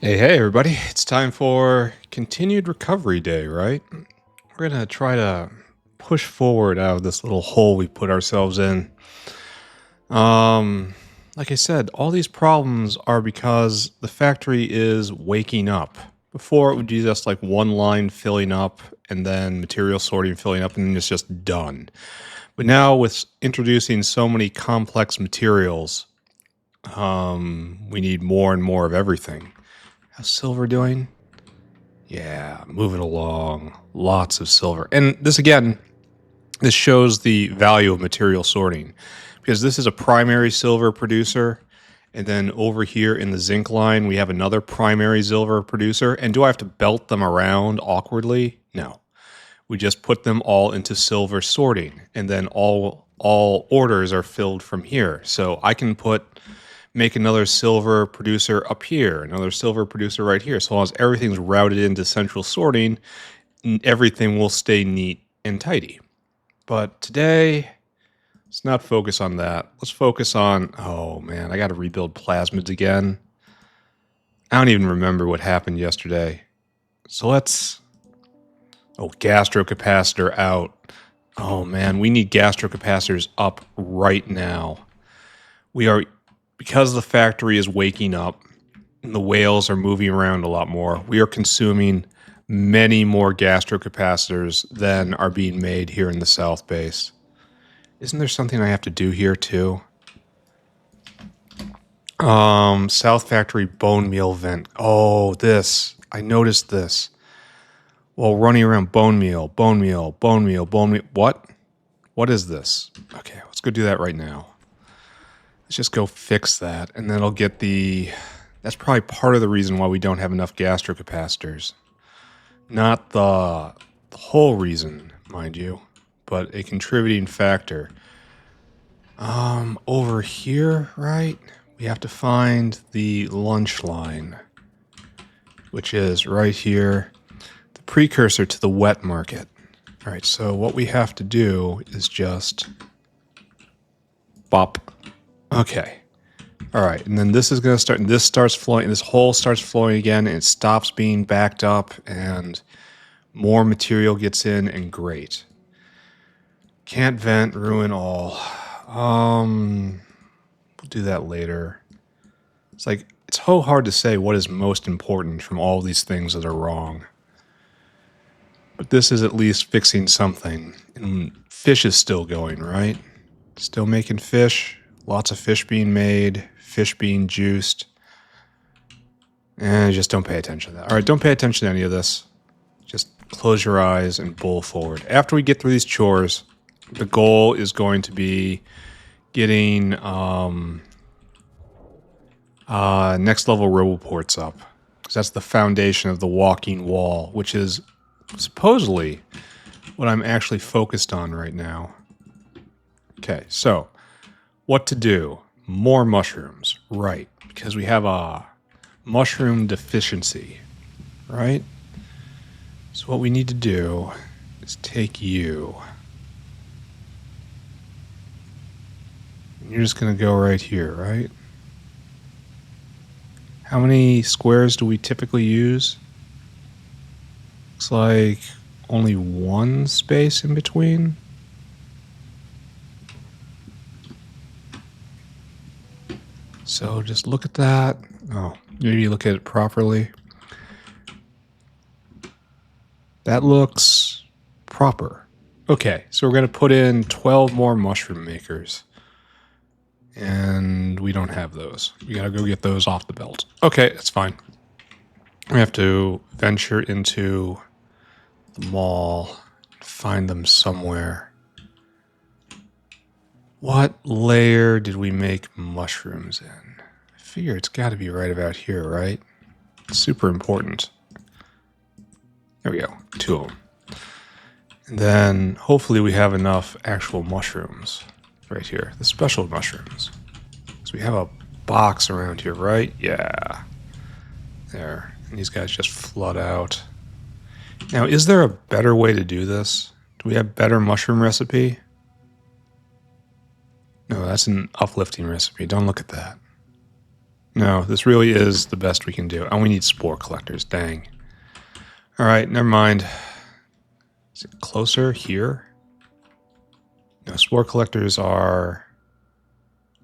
Hey, everybody. It's time for continued recovery day, right? We're going to try to push forward out of this little hole we put ourselves in. Um, like I said, all these problems are because the factory is waking up. Before it would be just like one line filling up and then material sorting filling up and then it's just done. But now with introducing so many complex materials, we need more and more of everything. How's silver doing? Yeah, moving along. Lots of silver. And this shows the value of material sorting because this is a primary silver producer. And then over here in the zinc line, we have another primary silver producer. And do I have to belt them around awkwardly? No. We just put them all into silver sorting. And then all orders are filled from here. So I can make another silver producer up here, another silver producer right here. So long as everything's routed into central sorting, everything will stay neat and tidy. But today, let's not focus on that. Let's focus on, oh man, I got to rebuild plasmids again. I don't even remember what happened yesterday. So gastrocapacitor out. Oh man, we need gastrocapacitors up right now. Because the factory is waking up and the whales are moving around a lot more, we are consuming many more gastrocapacitors than are being made here in the South Base. Isn't there something I have to do here too? South Factory bone meal vent. Oh, I noticed this. While running around bone meal. What? What is this? Okay, let's go do that right now. Let's just go fix that, and then I'll get that's probably part of the reason why we don't have enough gastrocapacitors. Not the whole reason, mind you, but a contributing factor. Over here, right? We have to find the lunch line, which is right here, the precursor to the wet market. All right, so what we have to do is just bop. Okay. All right. And then this is going to start, and this starts flowing, this hole starts flowing again, and it stops being backed up, and more material gets in, and great. Can't vent, ruin all. We'll do that later. It's so hard to say what is most important from all these things that are wrong. But this is at least fixing something. And fish is still going, right? Still making fish. Lots of fish being made, fish being juiced. And just don't pay attention to that. All right, don't pay attention to any of this. Just close your eyes and bowl forward. After we get through these chores, the goal is going to be getting next level Roboports up. Because that's the foundation of the walking wall, which is supposedly what I'm actually focused on right now. Okay, so what to do? More mushrooms, right? Because we have a mushroom deficiency, right? So what we need to do is take you. And you're just going to go right here, right? How many squares do we typically use? Looks like only one space in between. So just look at that. Oh, maybe look at it properly. That looks proper. Okay, so we're going to put in 12 more mushroom makers. And we don't have those. We got to go get those off the belt. Okay, that's fine. We have to venture into the mall, find them somewhere. What layer did we make mushrooms in? I figure it's got to be right about here, right? Super important. There we go, 2 of them. And then hopefully we have enough actual mushrooms right here, the special mushrooms. So we have a box around here, right? Yeah. There. And these guys just flood out. Now, is there a better way to do this? Do we have better mushroom recipe? No, that's an uplifting recipe. Don't look at that. No, this really is the best we can do. And we need spore collectors, dang. Alright, never mind. Is it closer here? No, spore collectors are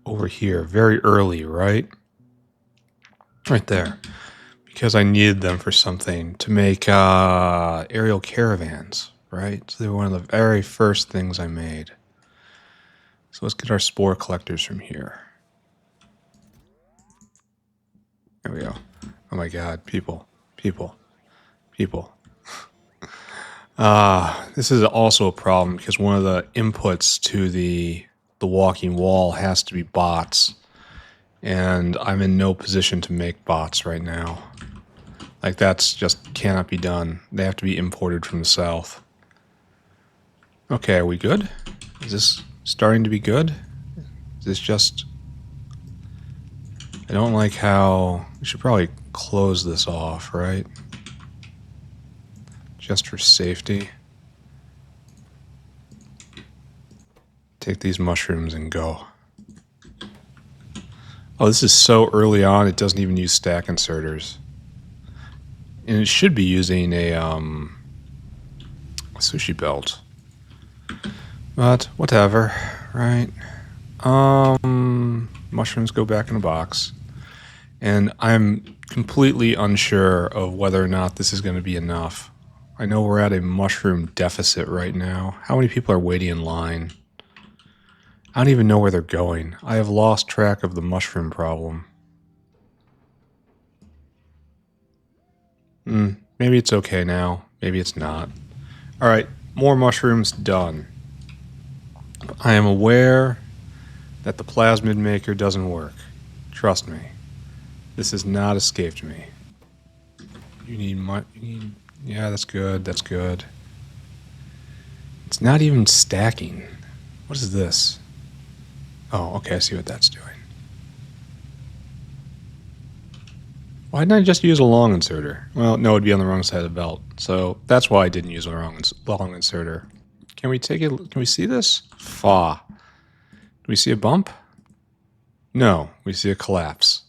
over here, very early, right? Right there. Because I needed them for something to make aerial caravans, right? So they were one of the very first things I made. So let's get our spore collectors from here. There we go. Oh my god, people. This is also a problem because one of the inputs to the walking wall has to be bots. And I'm in no position to make bots right now. Like, that's just cannot be done. They have to be imported from the south. Okay, are we good? Is this starting to be good? Is this just... I don't like how... We should probably close this off, right? Just for safety. Take these mushrooms and go. Oh, this is so early on, it doesn't even use stack inserters. And it should be using a sushi belt. But, whatever, right? Mushrooms go back in a box. And I'm completely unsure of whether or not this is going to be enough. I know we're at a mushroom deficit right now. How many people are waiting in line? I don't even know where they're going. I have lost track of the mushroom problem. Maybe it's okay now. Maybe it's not. Alright, more mushrooms done. I am aware that the plasmid maker doesn't work. Trust me. This has not escaped me. You need yeah, that's good, that's good. It's not even stacking. What is this? Oh, okay, I see what that's doing. Why didn't I just use a long inserter? Well, no, it'd be on the wrong side of the belt. So that's why I didn't use a long inserter. Can we take it? Can we see this? Fa. Do we see a bump? No, we see a collapse.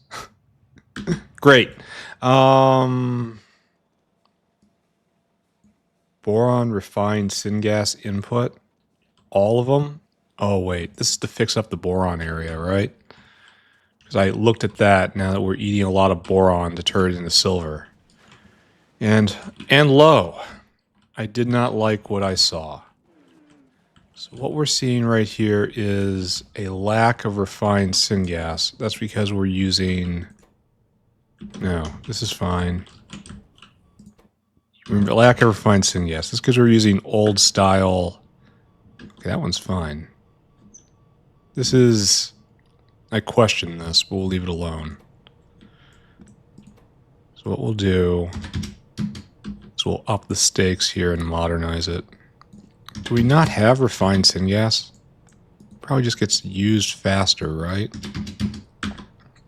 Great. Boron refined syngas input. All of them? Oh, wait. This is to fix up the boron area, right? Because I looked at that now that we're eating a lot of boron to turn it into silver. And lo, I did not like what I saw. So what we're seeing right here is a lack of refined syngas. That's because we're using... No, this is fine. Remember, lack of refined syngas. That's because we're using old style... Okay, that one's fine. This is... I question this, but we'll leave it alone. So what we'll do is we'll up the stakes here and modernize it. Do we not have refined syngas? Probably just gets used faster, right?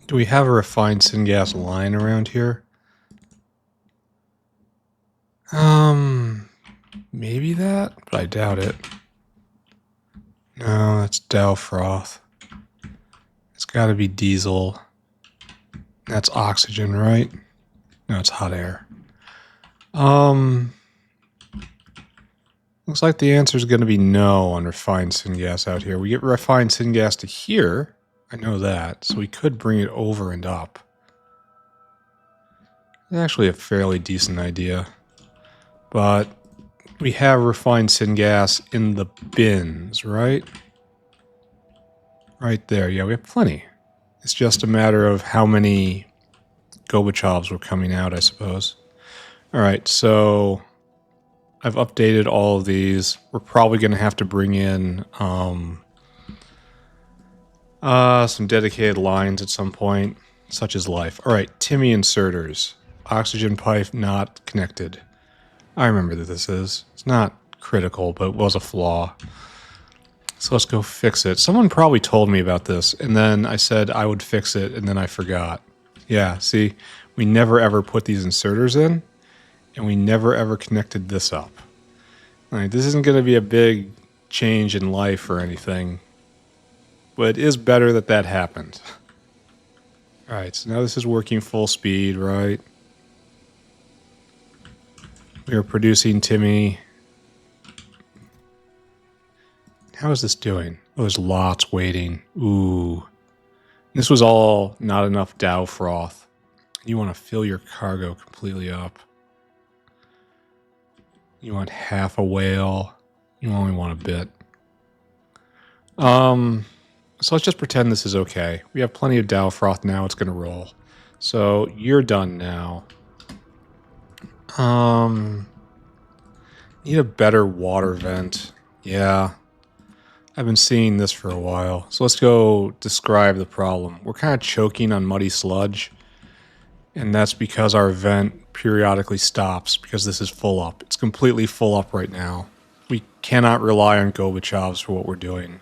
Do we have a refined syngas line around here? Maybe that, but I doubt it. No, that's Dow froth. It's got to be diesel. That's oxygen, right? No, it's hot air. Looks like the answer is going to be no on refined syngas out here. We get refined syngas to here. I know that. So we could bring it over and up. It's actually a fairly decent idea. But we have refined syngas in the bins, right? Right there. Yeah, we have plenty. It's just a matter of how many GOBACHOVs were coming out, I suppose. Alright, so I've updated all of these. We're probably going to have to bring in some dedicated lines at some point, such as life. Alright, Timmy inserters. Oxygen pipe not connected. I remember that this is. It's not critical, but it was a flaw. So let's go fix it. Someone probably told me about this, and then I said I would fix it, and then I forgot. Yeah, see, we never ever put these inserters in, and we never ever connected this up. All right, this isn't going to be a big change in life or anything, but it is better that that happened. Right, so now this is working full speed, right? We are producing Timmy. How is this doing? Oh, there's lots waiting. Ooh. This was all not enough Dow froth. You want to fill your cargo completely up. You want half a whale. You only want a bit. So let's just pretend this is okay. We have plenty of Dow froth now. It's going to roll. So you're done now. Need a better water vent. Yeah. I've been seeing this for a while. So let's go describe the problem. We're kind of choking on muddy sludge. And that's because our vent periodically stops because this is full up. It's completely full up right now. We cannot rely on GOBACHOVs for what we're doing.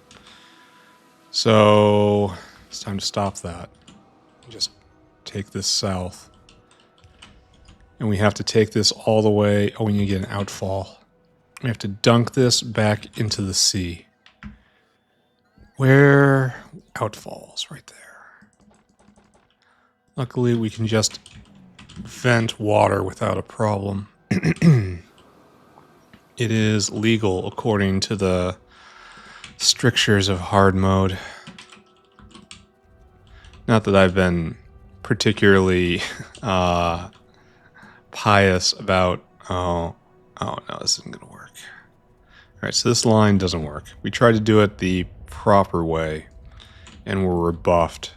So it's time to stop that. Just take this south. And we have to take this all the way. Oh, we need to get an outfall. We have to dunk this back into the sea. Where? Outfalls, right there. Luckily, we can just vent water without a problem. It is legal according to the strictures of hard mode. Not that I've been particularly pious about... Oh no, this isn't going to work. Alright, so this line doesn't work. We tried to do it the proper way, and we're rebuffed.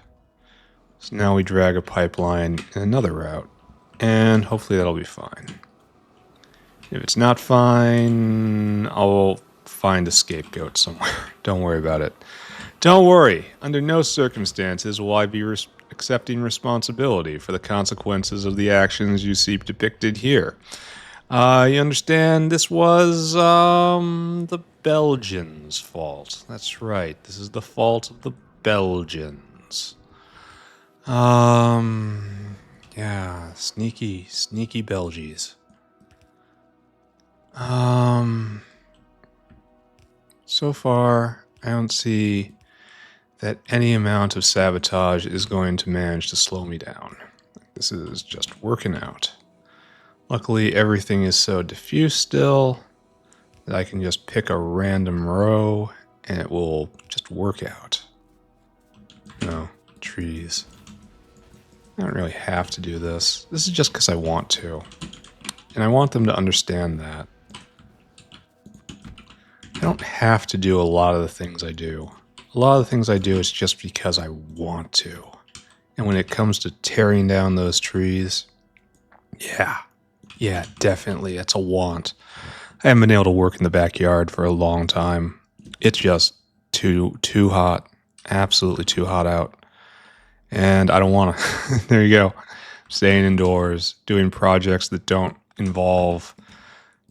So now we drag a pipeline in another route, and hopefully that'll be fine. If it's not fine, I'll find a scapegoat somewhere. Don't worry about it. Don't worry. Under no circumstances will I be accepting responsibility for the consequences of the actions you see depicted here. You understand, this was the Belgians' fault. That's right. This is the fault of the Belgians. Yeah, sneaky Belgies. So far, I don't see that any amount of sabotage is going to manage to slow me down. This is just working out. Luckily, everything is so diffuse still that I can just pick a random row and it will just work out. No, trees. I don't really have to do this. This is just because I want to. And I want them to understand that. I don't have to do a lot of the things I do. A lot of the things I do is just because I want to. And when it comes to tearing down those trees, yeah, definitely, it's a want. I haven't been able to work in the backyard for a long time. It's just too hot. Absolutely too hot out. And I don't want to. There you go. Staying indoors, doing projects that don't involve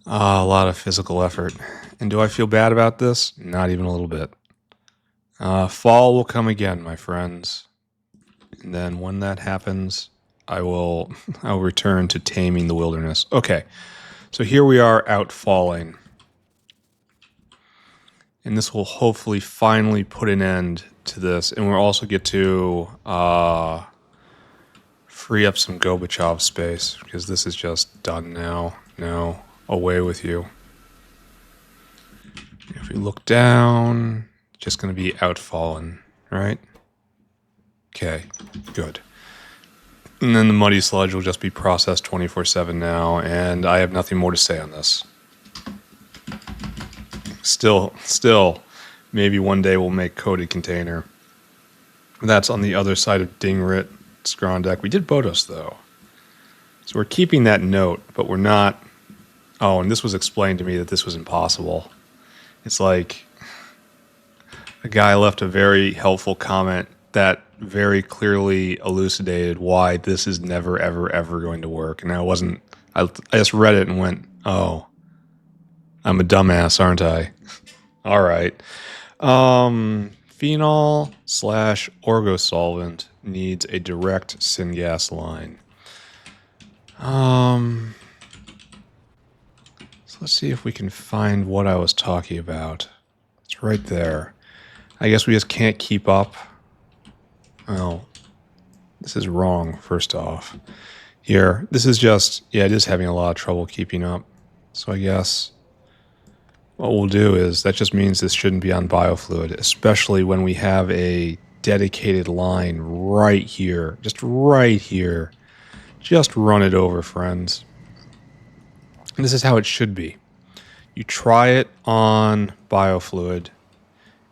a lot of physical effort. And do I feel bad about this? Not even a little bit. Fall will come again, my friends. And then when that happens, I'll return to taming the wilderness. Okay, so here we are outfalling. And this will hopefully finally put an end to this. And we'll also get to free up some GOBACHOV space, because this is just done now. No, away with you. If we look down, just going to be outfallen, right? Okay, good. And then the muddy sludge will just be processed 24/7 now, and I have nothing more to say on this. Still, maybe one day we'll make coated container. That's on the other side of Dingrit, Skrondak. We did Bodos, though. So we're keeping that note, but we're not... Oh, and this was explained to me that this was impossible. It's like a guy left a very helpful comment that very clearly elucidated why this is never, ever going to work. And I just read it and went, oh, I'm a dumbass, aren't I? All right. Phenol/orgosolvent needs a direct syngas line. So let's see if we can find what I was talking about. It's right there. I guess we just can't keep up. Well, This is wrong, first off. Here, this is just, yeah, it is having a lot of trouble keeping up. So I guess what we'll do is, that just means this shouldn't be on biofluid, especially when we have a dedicated line right here. Just right here. Just run it over, friends. And this is how it should be. You try it on biofluid,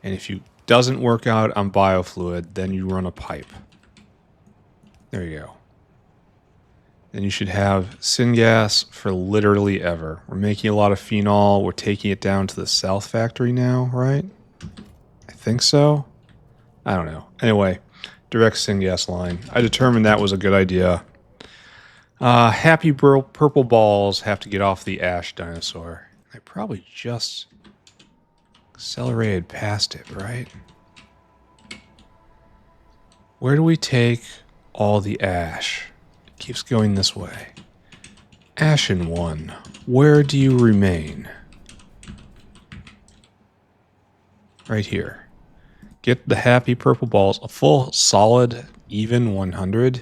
and if it doesn't work out on biofluid, then you run a pipe. There you go. Then you should have syngas for literally ever. We're making a lot of phenol. We're taking it down to the South Factory now, right? I think so. I don't know. Anyway, direct syngas line. I determined that was a good idea. Happy purple balls have to get off the ash dinosaur. I probably just accelerated past it, right? Where do we take all the ash? It keeps going this way. Ashen one, where do you remain? Right here. Get the happy purple balls. A full, solid, even 100?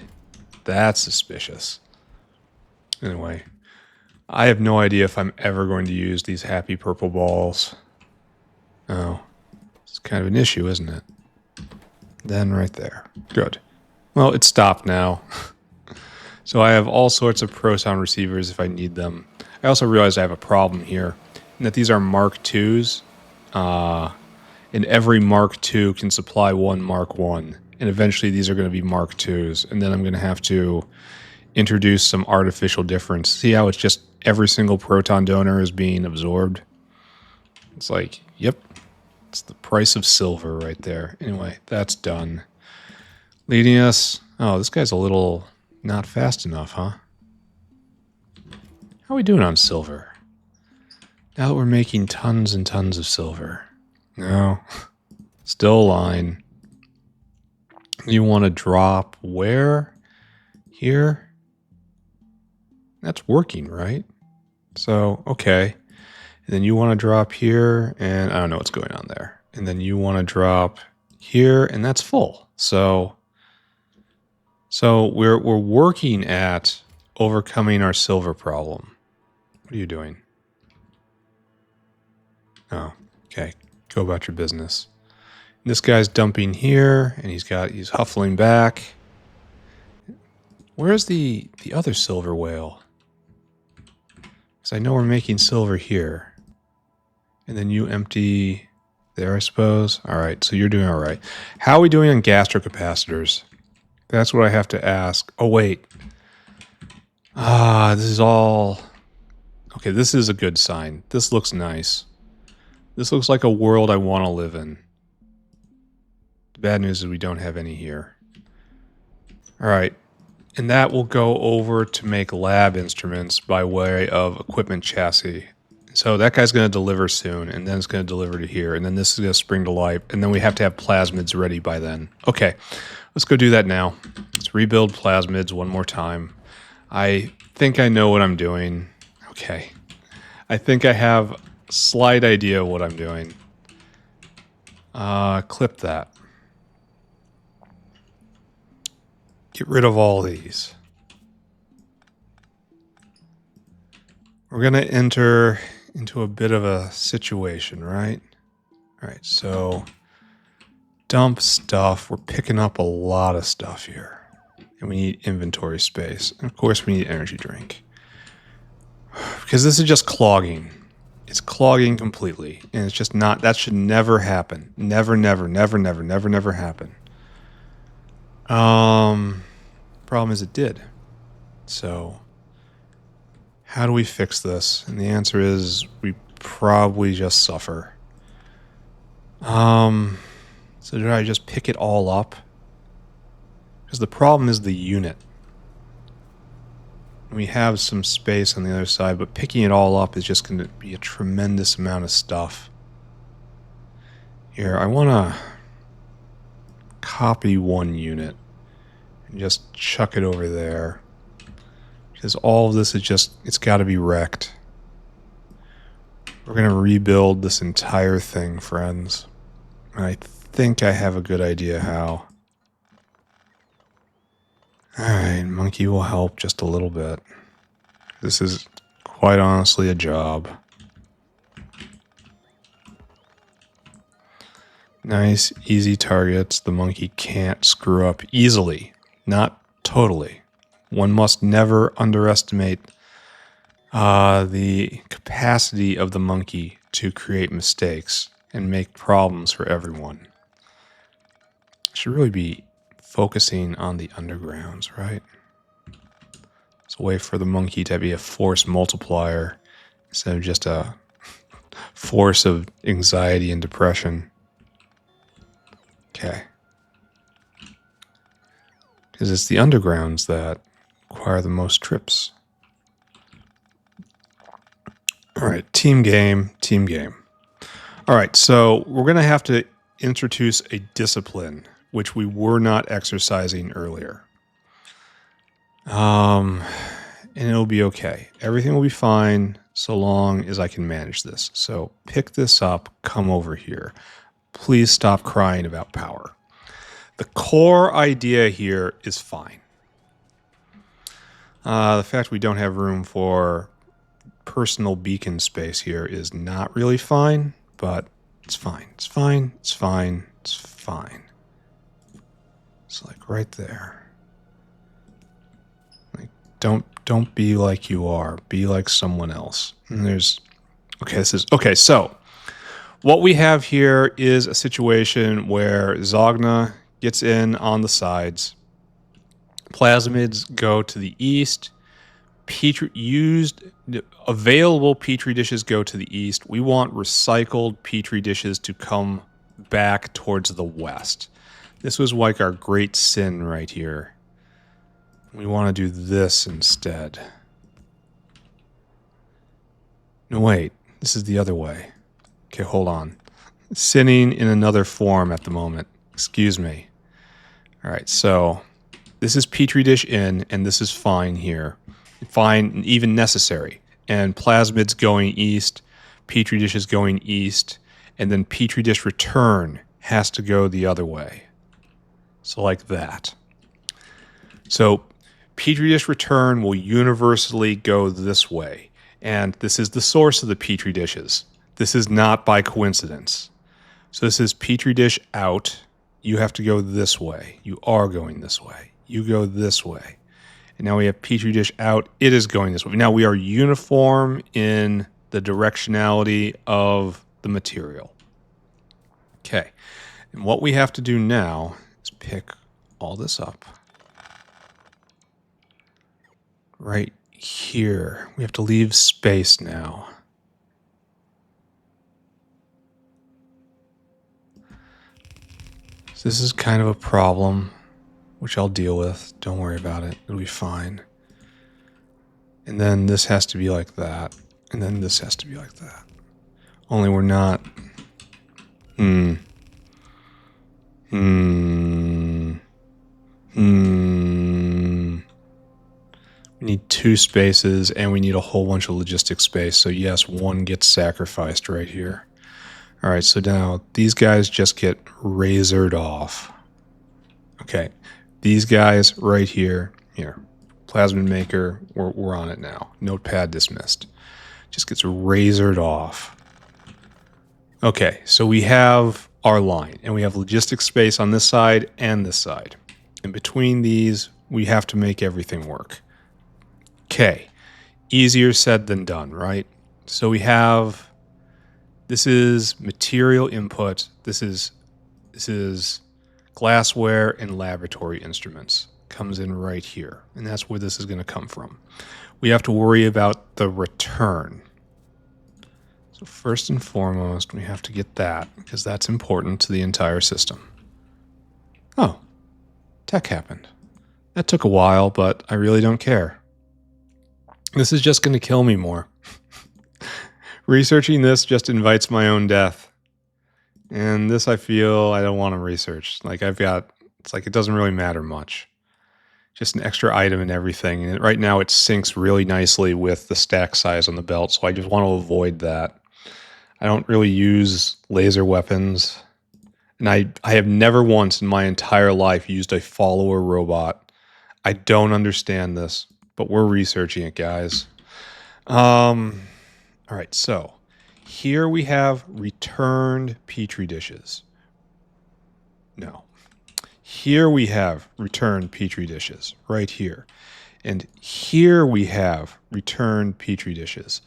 That's suspicious. Anyway, I have no idea if I'm ever going to use these happy purple balls. Oh, it's kind of an issue, isn't it? Then right there. Good. Well, it's stopped now. So I have all sorts of proton receivers if I need them. I also realized I have a problem here, and that these are Mark IIs. And every Mark II can supply one Mark I. And eventually these are going to be Mark IIs. And then I'm going to have to introduce some artificial difference. See how it's just every single proton donor is being absorbed? It's like, yep, it's the price of silver right there. Anyway, that's done. Leading us... Oh, this guy's a little not fast enough, huh? How are we doing on silver? Now that we're making tons and tons of silver. No. Still a line. You want to drop where? Here? That's working, right? So, okay. And then you want to drop here, and I don't know what's going on there. And then you want to drop here, and that's full. So we're working at overcoming our silver problem. What are you doing? Oh, okay. Go about your business. And this guy's dumping here, and he's huffling back. Where's the other silver whale? Because I know we're making silver here. And then you empty there, I suppose. All right, so you're doing all right. How are we doing on gastrocapacitors? That's what I have to ask. Oh, wait. This is all... Okay, this is a good sign. This looks nice. This looks like a world I want to live in. The bad news is we don't have any here. All right. And that will go over to make lab instruments by way of equipment chassis. So that guy's going to deliver soon, and then it's going to deliver to here, and then this is going to spring to life, and then we have to have plasmids ready by then. Okay, let's go do that now. Let's rebuild plasmids one more time. I think I know what I'm doing. Okay. I think I have a slight idea of what I'm doing. Clip that. Get rid of all these. We're going to enter into a bit of a situation, right? All right, so dump stuff. We're picking up a lot of stuff here. And we need inventory space. And of course, we need energy drink. Because this is just clogging. It's clogging completely. And it's just not... That should never happen. Never, never, never, never, never, never happen. Problem is it did. So... How do we fix this? And the answer is we probably just suffer. So did I just pick it all up? Because the problem is the unit. We have some space on the other side, but picking it all up is just going to be a tremendous amount of stuff. Here, I want to copy one unit and just chuck it over there. Because all of this is just, it's got to be wrecked. We're going to rebuild this entire thing, friends. And I think I have a good idea how. Alright, monkey will help just a little bit. This is quite honestly a job. Nice, easy targets the monkey can't screw up easily. Not totally. One must never underestimate the capacity of the monkey to create mistakes and make problems for everyone. Should really be focusing on the undergrounds, right? It's a way for the monkey to be a force multiplier instead of just a force of anxiety and depression. Okay. Because it's the undergrounds that require the most trips. Alright, team game, team game. Alright, so we're going to have to introduce a discipline, which we were not exercising earlier. And it'll be okay. Everything will be fine so long as I can manage this. So pick this up, come over here. Please stop crying about power. The core idea here is fine. The fact we don't have room for personal beacon space here is not really fine, but it's fine. It's fine. It's fine. It's fine. It's like right there. Like don't be like you are. Be like someone else. And there's so what we have here is a situation where Zogna gets in on the sides. Plasmids go to the east. Available petri dishes go to the east. We want recycled petri dishes to come back towards the west. This was like our great sin right here. We want to do this instead. No, wait. This is the other way. Okay, hold on. Sinning in another form at the moment. Excuse me. All right, so this is petri dish in, and this is fine here. Fine, even necessary. And plasmids going east, petri dish is going east, and then petri dish return has to go the other way. So like that. So petri dish return will universally go this way. And this is the source of the petri dishes. This is not by coincidence. So this is petri dish out. You have to go this way. You are going this way. You go this way. And now we have petri dish out. It is going this way. Now we are uniform in the directionality of the material. Okay. And what we have to do now is pick all this up. Right here. We have to leave space now. So this is kind of a problem, which I'll deal with. Don't worry about it. It'll be fine. And then this has to be like that. And then this has to be like that. Only we're not... We need 2 spaces, and we need a whole bunch of logistic space. So yes, 1 gets sacrificed right here. All right, so now these guys just get razored off. Okay, these guys right here, Plasmid Maker, we're on it now. Notepad dismissed. Just gets razored off. Okay, so we have our line, and we have logistic space on this side and this side. In between these, we have to make everything work. Okay, easier said than done, right? So we have... This is material input. This is glassware and laboratory instruments. Comes in right here. And that's where this is going to come from. We have to worry about the return. So first and foremost, we have to get that, because that's important to the entire system. Oh, tech happened. That took a while, but I really don't care. This is just going to kill me more. Researching this just invites my own death. And this I feel I don't want to research. It's like it doesn't really matter much. Just an extra item and everything. And right now it syncs really nicely with the stack size on the belt, so I just want to avoid that. I don't really use laser weapons. And I have never once in my entire life used a follower robot. I don't understand this, but we're researching it, guys. All right, so here we have returned Petri dishes. No. Here we have returned Petri dishes, right here. And here we have returned Petri dishes.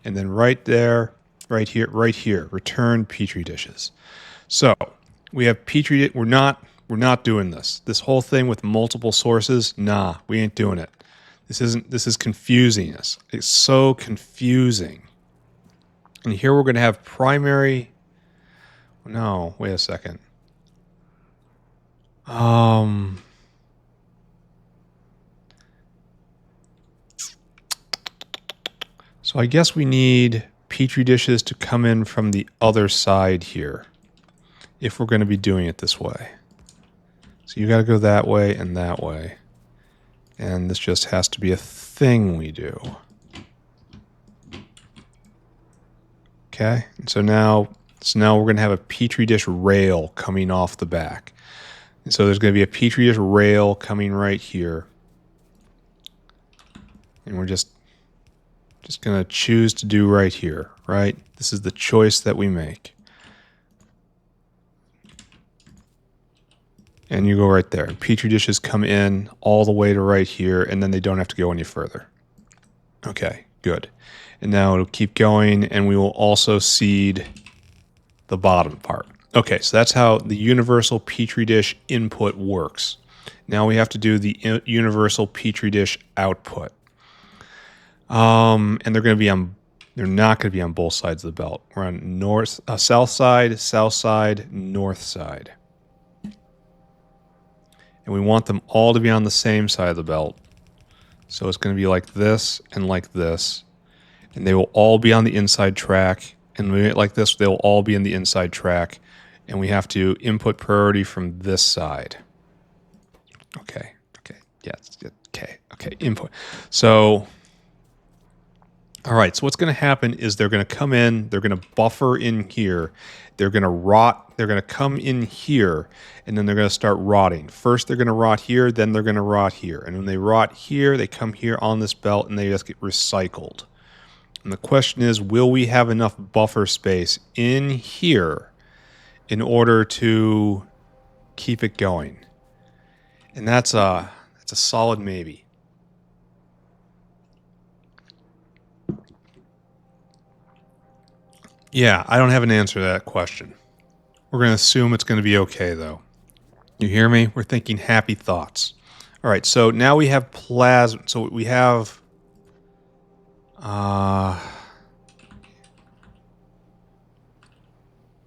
And then right there, right here, returned Petri dishes. So we have Petri, we're not doing this. This whole thing with multiple sources, nah, we ain't doing it. This is confusing us. It's so confusing. And here we're going to have primary, no, wait a second. So I guess we need Petri dishes to come in from the other side here if we're going to be doing it this way. So you got to go that way and that way. And this just has to be a thing we do. Okay, and so now we're going to have a Petri dish rail coming off the back. And so there's going to be a Petri dish rail coming right here. And we're just going to choose to do right here, right? This is the choice that we make. And you go right there. Petri dishes come in all the way to right here, and then they don't have to go any further. Okay, good. And now it'll keep going, and we will also seed the bottom part. Okay, so that's how the universal Petri dish input works. Now we have to do the universal Petri dish output. And they're going to be on, they're not going to be on both sides of the belt. We're on south side, north side. And we want them all to be on the same side of the belt. So it's going to be like this and like this. And they will all be on the inside track. And like this, they will all be in the inside track. And we have to input priority from this side. Okay, yes, okay, input. So, all right, so what's going to happen is they're going to come in, they're going to buffer in here, they're going to rot, they're going to come in here, and then they're going to start rotting. First they're going to rot here, then they're going to rot here. And when they rot here, they come here on this belt and they just get recycled. And the question is, will we have enough buffer space in here in order to keep it going? And that's a solid maybe. Yeah, I don't have an answer to that question. We're going to assume it's going to be okay, though. You hear me? We're thinking happy thoughts. All right, so now we have plasma. So we have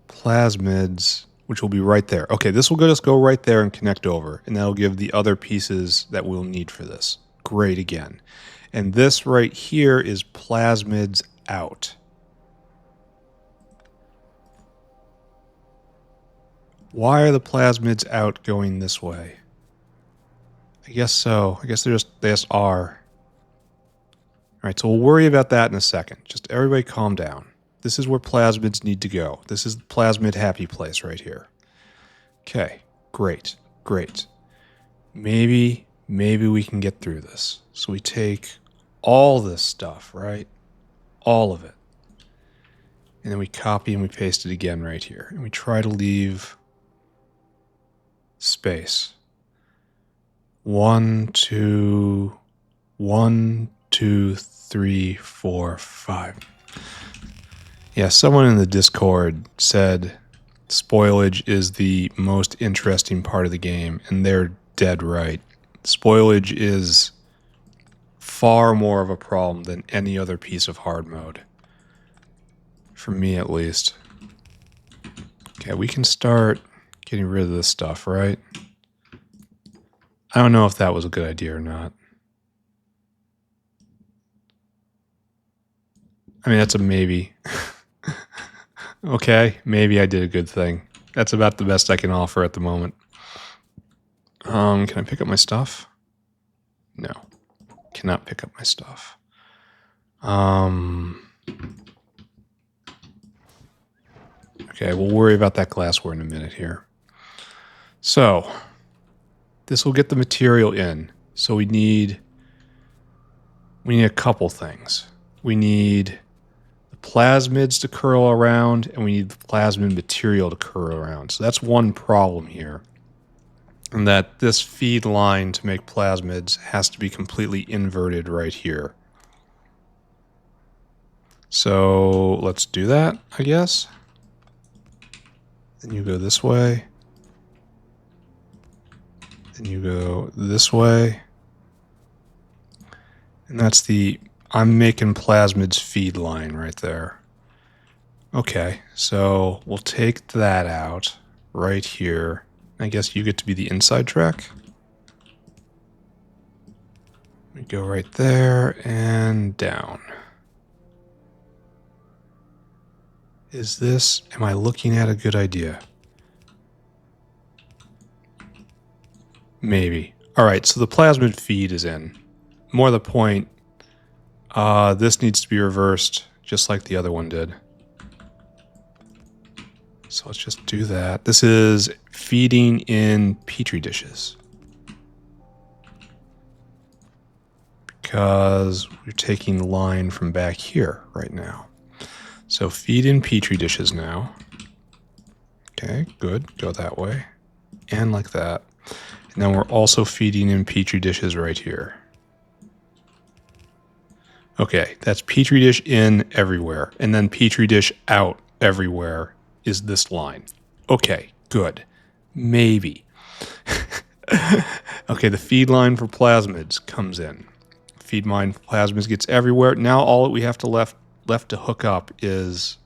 plasmids, which will be right there. Okay, this will just go right there and connect over, and that'll give the other pieces that we'll need for this. Great again. And this right here is plasmids out. Why are the plasmids out going this way? I guess so. I guess they just are. All right, so we'll worry about that in a second. Just everybody calm down. This is where plasmids need to go. This is the plasmid happy place right here. Okay, great. Maybe we can get through this. So we take all this stuff, right? All of it. And then we copy and we paste it again right here. And we try to leave space. 1, 2, 3, 4, 5. Yeah, someone in the Discord said spoilage is the most interesting part of the game, and they're dead right. Spoilage is far more of a problem than any other piece of hard mode. For me, at least. Okay, we can start getting rid of this stuff, right? I don't know if that was a good idea or not. I mean, that's a maybe. Okay, maybe I did a good thing. That's about the best I can offer at the moment. Can I pick up my stuff? No. Cannot pick up my stuff. Okay, we'll worry about that glassware in a minute here. So, this will get the material in. So we need a couple things. We need the plasmids to curl around, and we need the plasmid material to curl around. So that's one problem here. And that this feed line to make plasmids has to be completely inverted right here. So let's do that, I guess. Then you go this way. Then you go this way. And that's the I'm making plasmids feed line right there. Okay, so we'll take that out right here. I guess you get to be the inside track. We go right there and down. Am I looking at a good idea? Maybe. All right, so the plasmid feed is in. More to the point, this needs to be reversed just like the other one did. So let's just do that. This is feeding in petri dishes. Because we're taking line from back here right now. So feed in petri dishes now. Okay, good. Go that way. And like that. And then we're also feeding in petri dishes right here. Okay, that's petri dish in everywhere. And then petri dish out everywhere is this line. Okay, good. Maybe. Okay, the feed line for plasmids comes in. Feed line for plasmids gets everywhere. Now all that we have to left to hook up is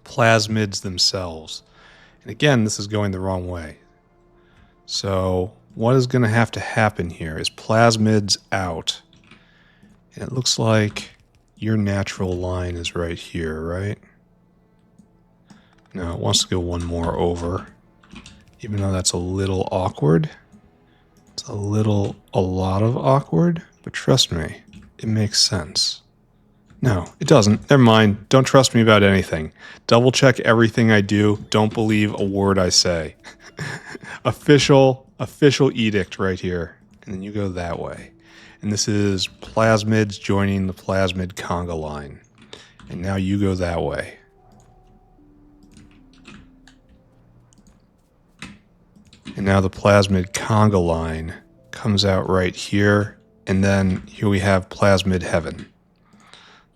plasmids themselves. And again, this is going the wrong way. So what is going to have to happen here is plasmids out. And it looks like your natural line is right here, right? No, it wants to go one more over. Even though that's a little awkward. It's a lot of awkward. But trust me, it makes sense. No, it doesn't. Never mind. Don't trust me about anything. Double check everything I do. Don't believe a word I say. Official edict right here. And then you go that way. And this is plasmids joining the plasmid conga line. And now you go that way. And now the plasmid conga line comes out right here. And then here we have plasmid heaven.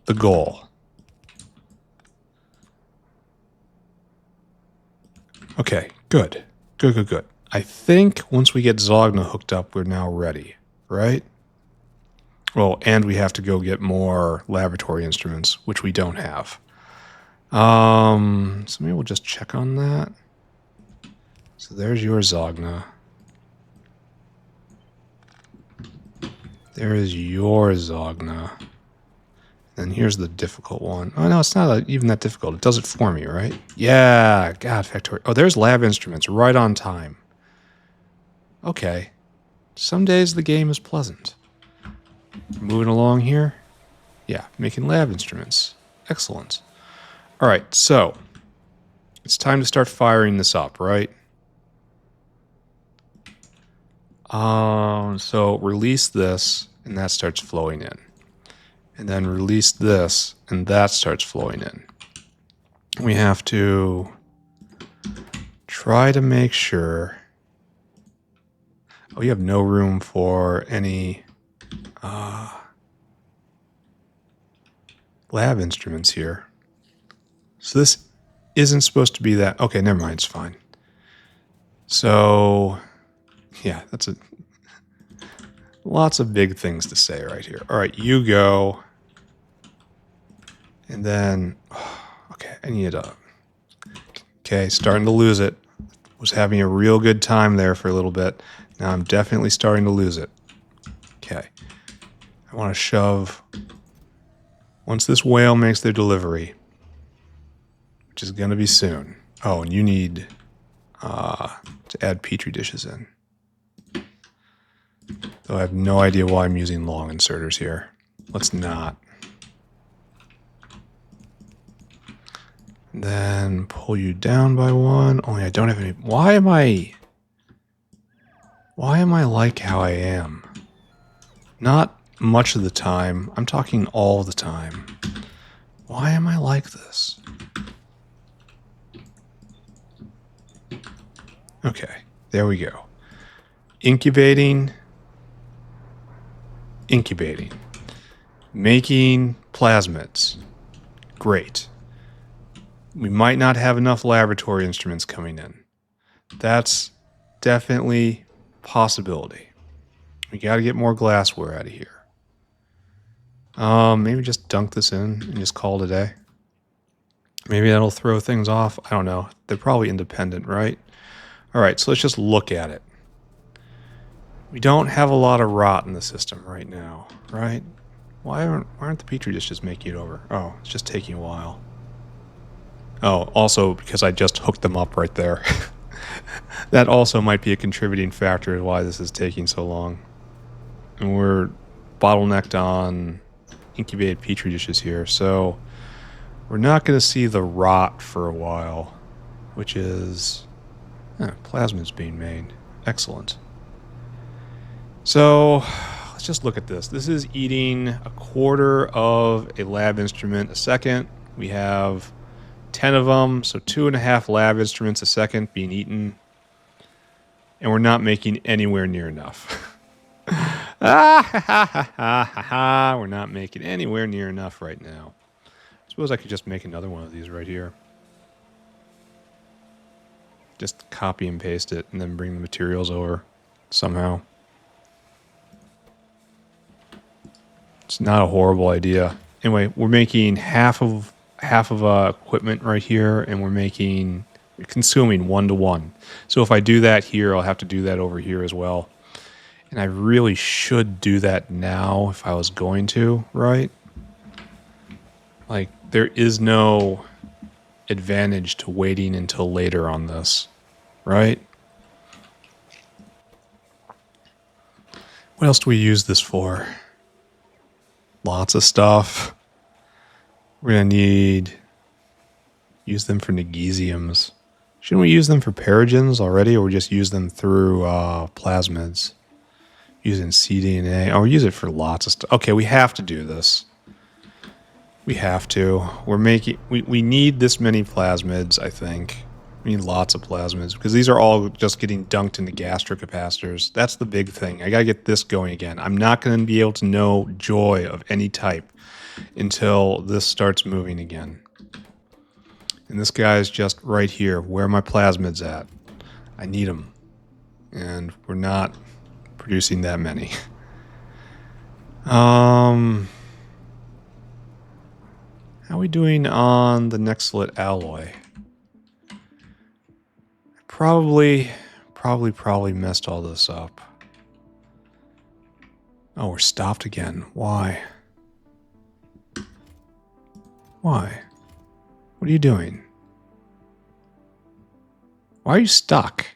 The goal. Okay, good. Good. I think once we get Zogna hooked up, we're now ready, right? Well, and we have to go get more laboratory instruments, which we don't have. So maybe we'll just check on that. So there's your Zogna. There is your Zogna. And here's the difficult one. Oh, no, it's not even that difficult. It does it for me, right? Yeah, God, Factorio. Oh, there's lab instruments right on time. Okay. Some days the game is pleasant. Moving along here. Yeah, making lab instruments. Excellent. All right, so it's time to start firing this up, right? So release this, and that starts flowing in. And then release this, and that starts flowing in. We have to try to make sure. Oh, you have no room for any lab instruments here. So this isn't supposed to be that. Okay, never mind, it's fine. So, yeah, that's lots of big things to say right here. All right, you go. And then, okay, I need a. Okay, starting to lose it. Was having a real good time there for a little bit. Now I'm definitely starting to lose it. Okay. I want to shove. Once this whale makes their delivery, which is going to be soon. Oh, and you need to add petri dishes in. Though I have no idea why I'm using long inserters here. Let's not. Then pull you down by one. Only I don't have any. Why am I? Why am I like how I am? Not much of the time. I'm talking all the time. Why am I like this? Okay, there we go. Incubating. Making plasmids. Great. We might not have enough laboratory instruments coming in. That's definitely a possibility. We got to get more glassware out of here. Maybe just dunk this in and just call it a day. Maybe that'll throw things off. I don't know. They're probably independent, right? All right, so let's just look at it. We don't have a lot of rot in the system right now, right? Why aren't the petri dishes making it over? Oh, it's just taking a while. Oh, also because I just hooked them up right there. That also might be a contributing factor to why this is taking so long. And we're bottlenecked on incubated petri dishes here, so we're not going to see the rot for a while, which is plasmids being made. Excellent. So let's just look at this. This is eating a quarter of a lab instrument a second. We have 10 of them, so 2.5 lab instruments a second being eaten. And we're not making anywhere near enough. We're not making anywhere near enough right now. I suppose I could just make another one of these right here. Just copy and paste it and then bring the materials over somehow. It's not a horrible idea. Anyway, we're making half of equipment right here, and we're consuming 1-to-1. So if I do that here, I'll have to do that over here as well. And I really should do that now if I was going to, right? Like, there is no advantage to waiting until later on this, right? What else do we use this for? Lots of stuff. We're going to use them for magnesiums. Shouldn't we use them for paragens already, or just use them through plasmids? Using cDNA. Oh, we use it for lots of stuff. Okay, we have to do this. We have to. We need this many plasmids, I think. We need lots of plasmids, because these are all just getting dunked into gastrocapacitors. That's the big thing. I got to get this going again. I'm not going to be able to know joy of any type until this starts moving again. And this guy's just right here. Where are my plasmids at? I need them. And we're not producing that many. How are we doing on the Nextlit alloy? Probably messed all this up. Oh, we're stopped again. Why? Why? What are you doing? Why are you stuck?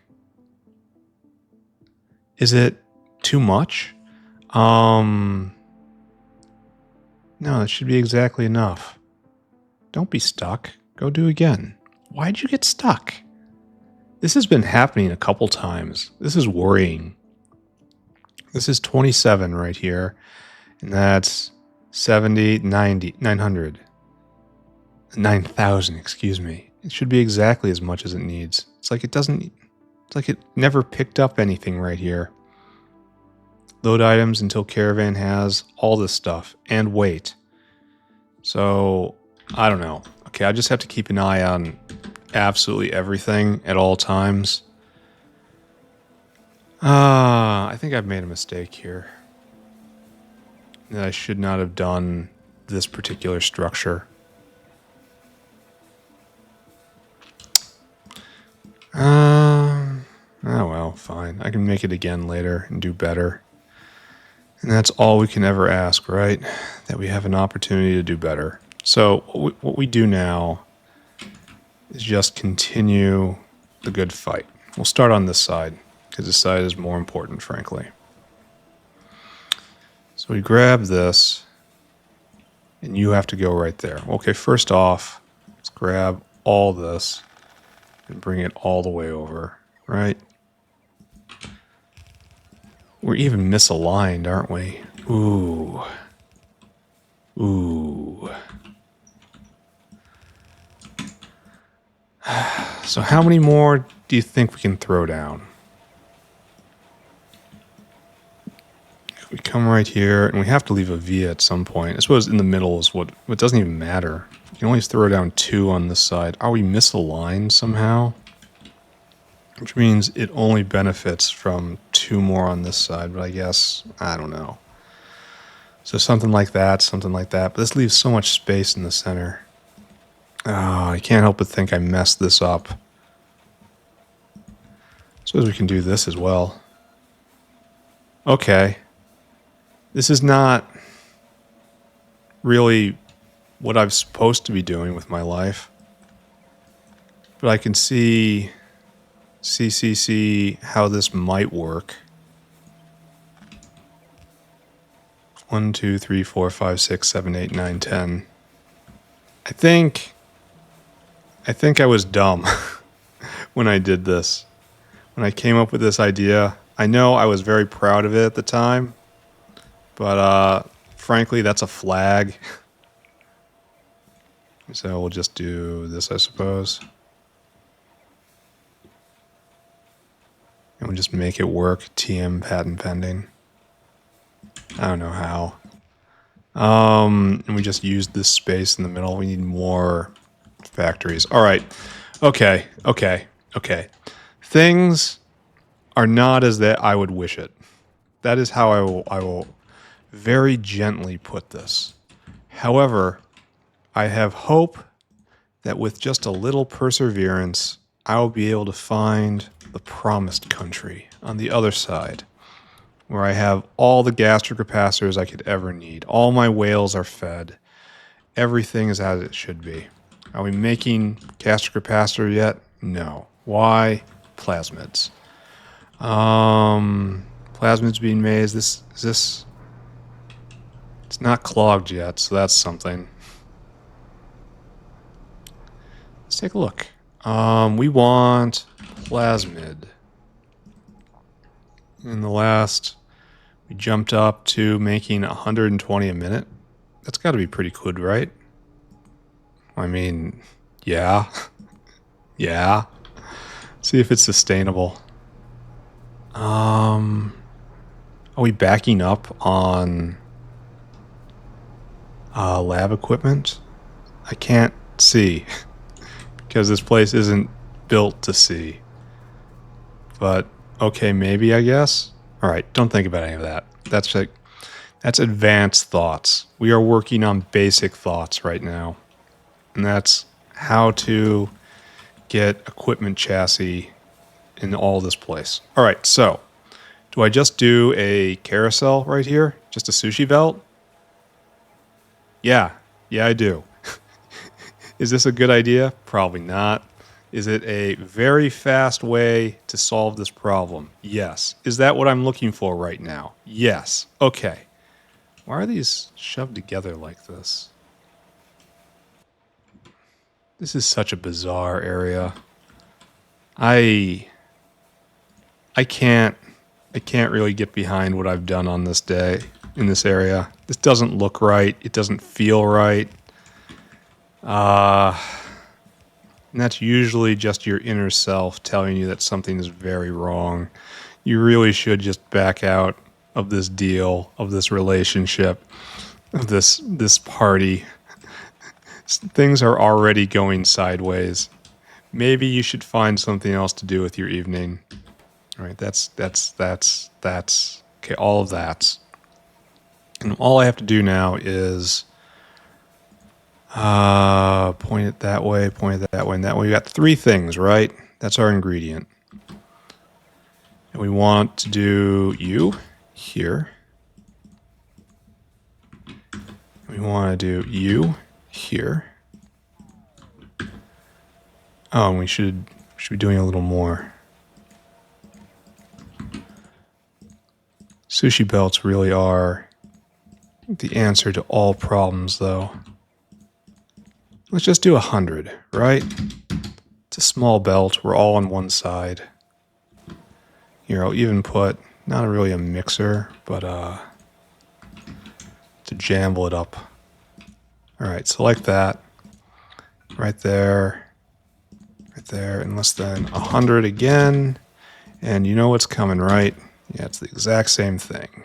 Is it too much? No, it should be exactly enough. Don't be stuck. Go do again. Why'd you get stuck? This has been happening a couple times. This is worrying. This is 27 right here. And that's 70, 90, 900. 9,000, excuse me. It should be exactly as much as it needs. It's like it never picked up anything right here. Load items until caravan has all this stuff and wait. So, I don't know. Okay, I just have to keep an eye on absolutely everything at all times. I think I've made a mistake here. That I should not have done this particular structure. Oh well, fine. I can make it again later and do better. And that's all we can ever ask, right? That we have an opportunity to do better. So what we do now is just continue the good fight. We'll start on this side, because this side is more important, frankly. So we grab this, and you have to go right there. Okay, first off, let's grab all this and bring it all the way over, right? We're even misaligned, aren't we? Ooh. Ooh. So how many more do you think we can throw down? We come right here, and we have to leave a V at some point. I suppose in the middle is what doesn't even matter. We can always throw down 2 on this side. Are we misaligned somehow? Which means it only benefits from 2 more on this side, but I guess, I don't know. So something like that, but this leaves so much space in the center. Oh, I can't help but think I messed this up. Suppose we can do this as well. Okay. This is not really what I'm supposed to be doing with my life. But I can see how this might work. 1, 2, 3, 4, 5, 6, 7, 8, 9, 10. I think I was dumb when I did this. When I came up with this idea, I know I was very proud of it at the time, but frankly, that's a flag. So we'll just do this, I suppose. And we'll just make it work. TM patent pending. I don't know how. And we just used this space in the middle. We need more factories. All right. Okay. Things are not as that I would wish it. That is how I will very gently put this. However, I have hope that with just a little perseverance, I will be able to find the promised country on the other side, where I have all the gastric capacitors I could ever need. All my whales are fed. Everything is as it should be. Are we making gastric capacitor yet? No. Why? Plasmids. Plasmids being made. Is this? It's not clogged yet, so that's something. Let's take a look. We want plasmid. In the last, we jumped up to making 120 a minute. That's got to be pretty good, right? I mean, yeah. Yeah. See if it's sustainable. Are we backing up on lab equipment? I can't see because this place isn't built to see. But okay, maybe, I guess. All right, don't think about any of that. That's advanced thoughts. We are working on basic thoughts right now. And that's how to get equipment chassis in all this place. All right, so do I just do a carousel right here? Just a sushi belt? Yeah, I do. Is this a good idea? Probably not. Is it a very fast way to solve this problem? Yes. Is that what I'm looking for right now? Yes. Okay. Why are these shoved together like this? This is such a bizarre area. I can't really get behind what I've done on this day in this area. This doesn't look right. It doesn't feel right. And that's usually just your inner self telling you that something is very wrong. You really should just back out of this deal, of this relationship, of this party. Things are already going sideways. Maybe you should find something else to do with your evening. All right, that's okay, all of that. And all I have to do now is point it that way, and that way. We got 3 things, right? That's our ingredient. And we want to do you here. We want to do you here. Oh, and we should be doing a little more. Sushi belts really are the answer to all problems, though. Let's just do 100, right? It's a small belt. We're all on one side. Here, I'll even put not really a mixer, but to jumble it up. All right, select that right there, in less than 100 again. And you know what's coming, right? Yeah, it's the exact same thing.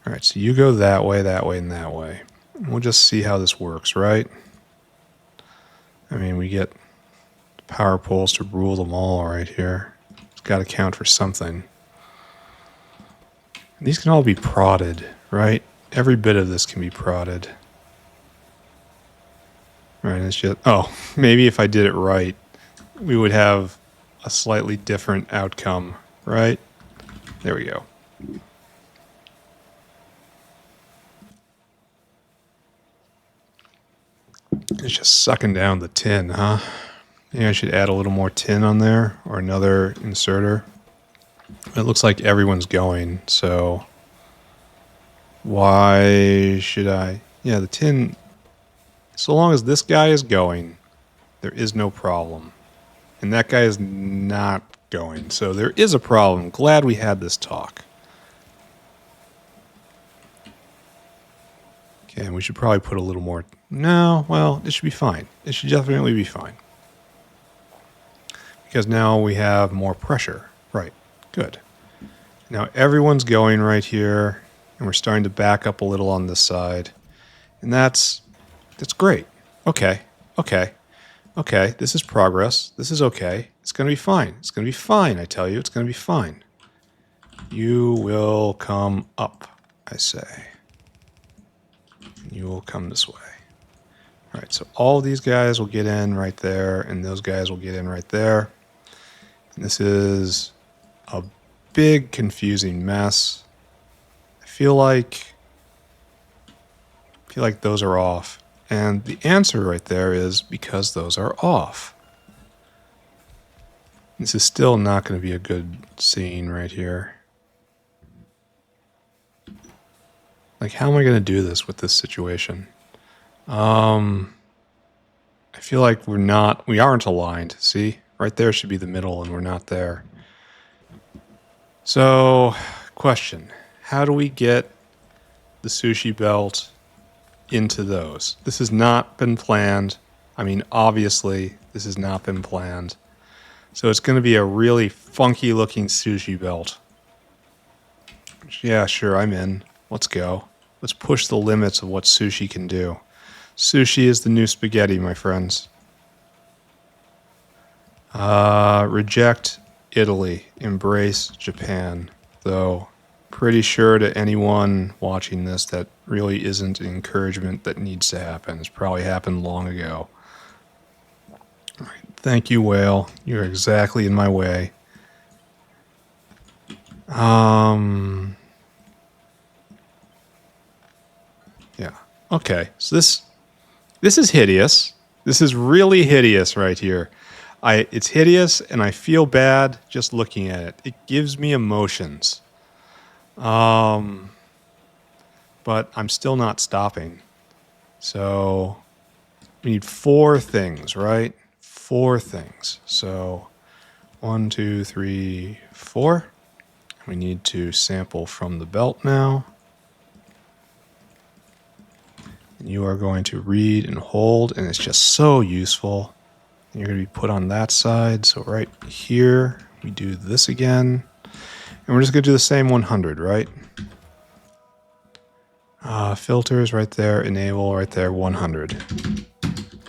All right, so you go that way, and that way. We'll just see how this works, right? I mean, we get power poles to rule them all right here. It's got to count for something. And these can all be prodded, right? Every bit of this can be prodded. Right, it's just, oh, maybe if I did it right, we would have a slightly different outcome, right? There we go. It's just sucking down the tin, huh? Maybe I should add a little more tin on there, or another inserter. It looks like everyone's going, so why should I? Yeah, the tin, so long as this guy is going, there is no problem. And that guy is not going, so there is a problem. Glad we had this talk. Okay, and we should probably put a little more. No, well, it should be fine. It should definitely be fine. Because now we have more pressure. Right, good. Now everyone's going right here, and we're starting to back up a little on this side. And that's great. Okay, this is progress. This is okay. It's going to be fine. It's going to be fine, I tell you. It's going to be fine. You will come up, I say. You will come this way. All right, so all these guys will get in right there, and those guys will get in right there. And this is a big, confusing mess. I feel like those are off. And the answer right there is because those are off. This is still not going to be a good scene right here. Like, how am I going to do this with this situation? I feel like we aren't aligned. See? Right there should be the middle, and we're not there. So, question. How do we get the sushi belt into those? This has not been planned. I mean, obviously, this has not been planned. So it's going to be a really funky looking sushi belt. Yeah, sure, I'm in. Let's go. Let's push the limits of what sushi can do. Sushi is the new spaghetti, my friends. Reject Italy. Embrace Japan. Though, pretty sure to anyone watching this that really isn't an encouragement that needs to happen. It's probably happened long ago. All right. Thank you, whale. You're exactly in my way. Yeah. Okay. So this is hideous. This is really hideous right here. It's hideous, and I feel bad just looking at it. It gives me emotions. But I'm still not stopping. So we need 4 things, right? 4 things. So 1, 2, 3, 4. We need to sample from the belt now. And you are going to read and hold, and it's just so useful. And you're going to be put on that side. So right here, we do this again. And we're just going to do the same 100, right? Filters right there, enable right there, 100.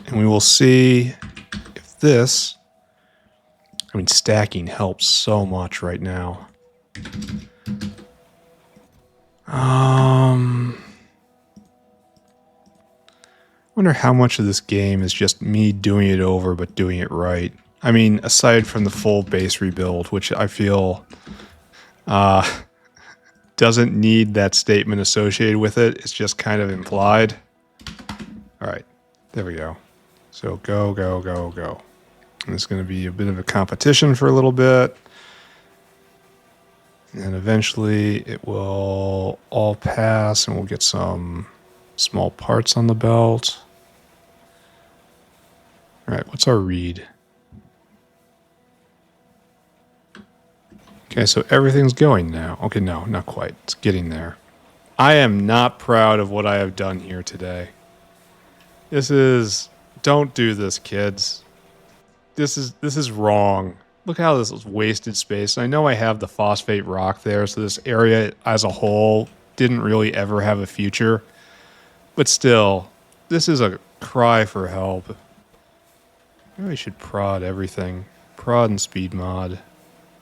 And we will see if this, I mean, stacking helps so much right now. I wonder how much of this game is just me doing it over but doing it right. I mean, aside from the full base rebuild, which I feel doesn't need that statement associated with it. It's just kind of implied. All right, there we go. So go, go, go, go. And it's going to be a bit of a competition for a little bit. And eventually it will all pass and we'll get some small parts on the belt. All right, what's our read? Okay, so everything's going now. Okay, no, not quite. It's getting there. I am not proud of what I have done here today. This is... Don't do this, kids. This is wrong. Look how this is wasted space. I know I have the phosphate rock there, so this area as a whole didn't really ever have a future. But still, this is a cry for help. Maybe I should prod everything. Prod and speed mod.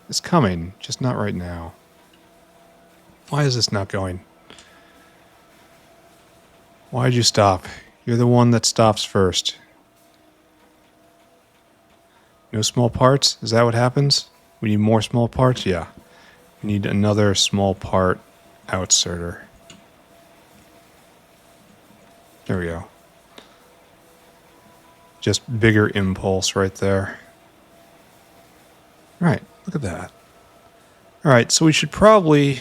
It's coming, just not right now. Why is this not going? Why'd you stop? You're the one that stops first. No small parts? Is that what happens? We need more small parts? Yeah. We need another small part outserter. There we go. Just bigger impulse right there. Right, look at that. Alright, so we should probably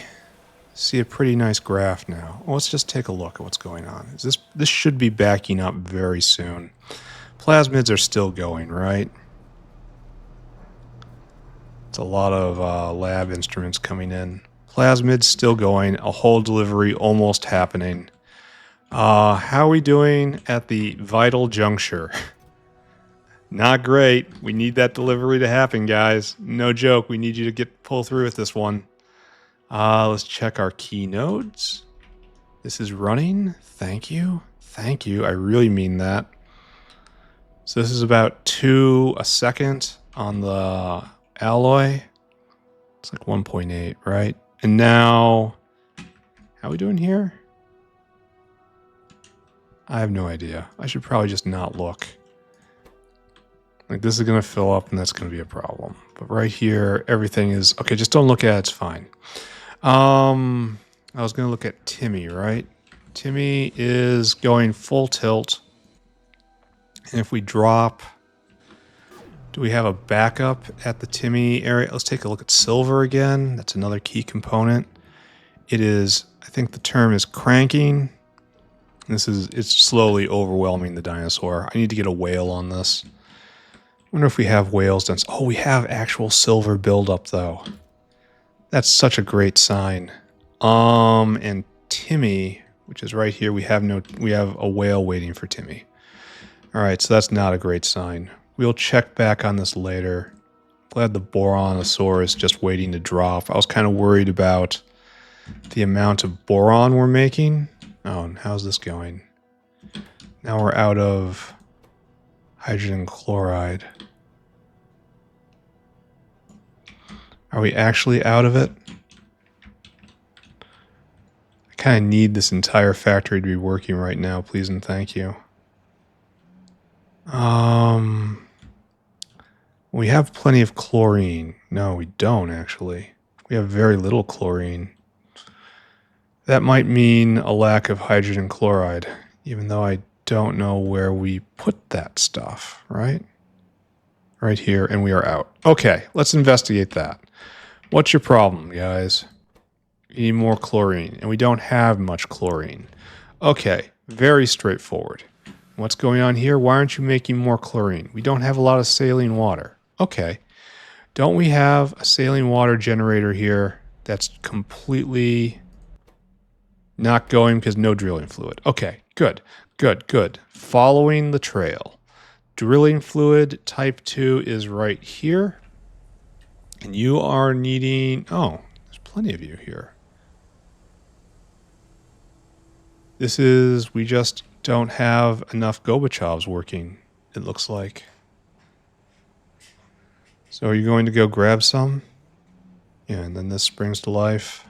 see a pretty nice graph now. Well, let's just take a look at what's going on. This should be backing up very soon. Plasmids are still going, right? It's a lot of lab instruments coming in. Plasmids still going. A whole delivery almost happening. How are we doing at the vital juncture? Not great. We need that delivery to happen, guys. No joke. We need you to pull through with this one. Let's check our key nodes. This is running. Thank you. Thank you. I really mean that. So this is about 2 a second on the alloy. It's like 1.8, right? And now, how are we doing here? I have no idea. I should probably just not look. Like, this is going to fill up and that's going to be a problem. But right here, everything is... Okay, just don't look at it. It's fine. I was going to look at Timmy, right? Timmy is going full tilt. And if we drop... Do we have a backup at the Timmy area? Let's take a look at silver again. That's another key component. It is... I think the term is cranking. It's slowly overwhelming the dinosaur. I need to get a whale on this. I wonder if we have whales done. Oh, we have actual silver buildup though. That's such a great sign. And Timmy, which is right here, we have a whale waiting for Timmy. All right, so that's not a great sign. We'll check back on this later. Glad the boronosaur is just waiting to drop. I was kind of worried about the amount of boron we're making. Oh, and how's this going? Now we're out of hydrogen chloride. Are we actually out of it? I kind of need this entire factory to be working right now, please and thank you. We have plenty of chlorine. No, we don't actually. We have very little chlorine. That might mean a lack of hydrogen chloride, even though I don't know where we put that stuff, right? Right here, and we are out. Okay, let's investigate that. What's your problem, guys? You need more chlorine, and we don't have much chlorine. Okay, very straightforward. What's going on here? Why aren't you making more chlorine? We don't have a lot of saline water. Okay, don't we have a saline water generator here that's completely not going because no drilling fluid? Okay, good, good, good. Following the trail. Drilling fluid type 2 is right here. And you are needing... Oh, there's plenty of you here. This is... We just don't have enough GOBACHOVs working, it looks like. So are you going to go grab some? Yeah, and then this springs to life.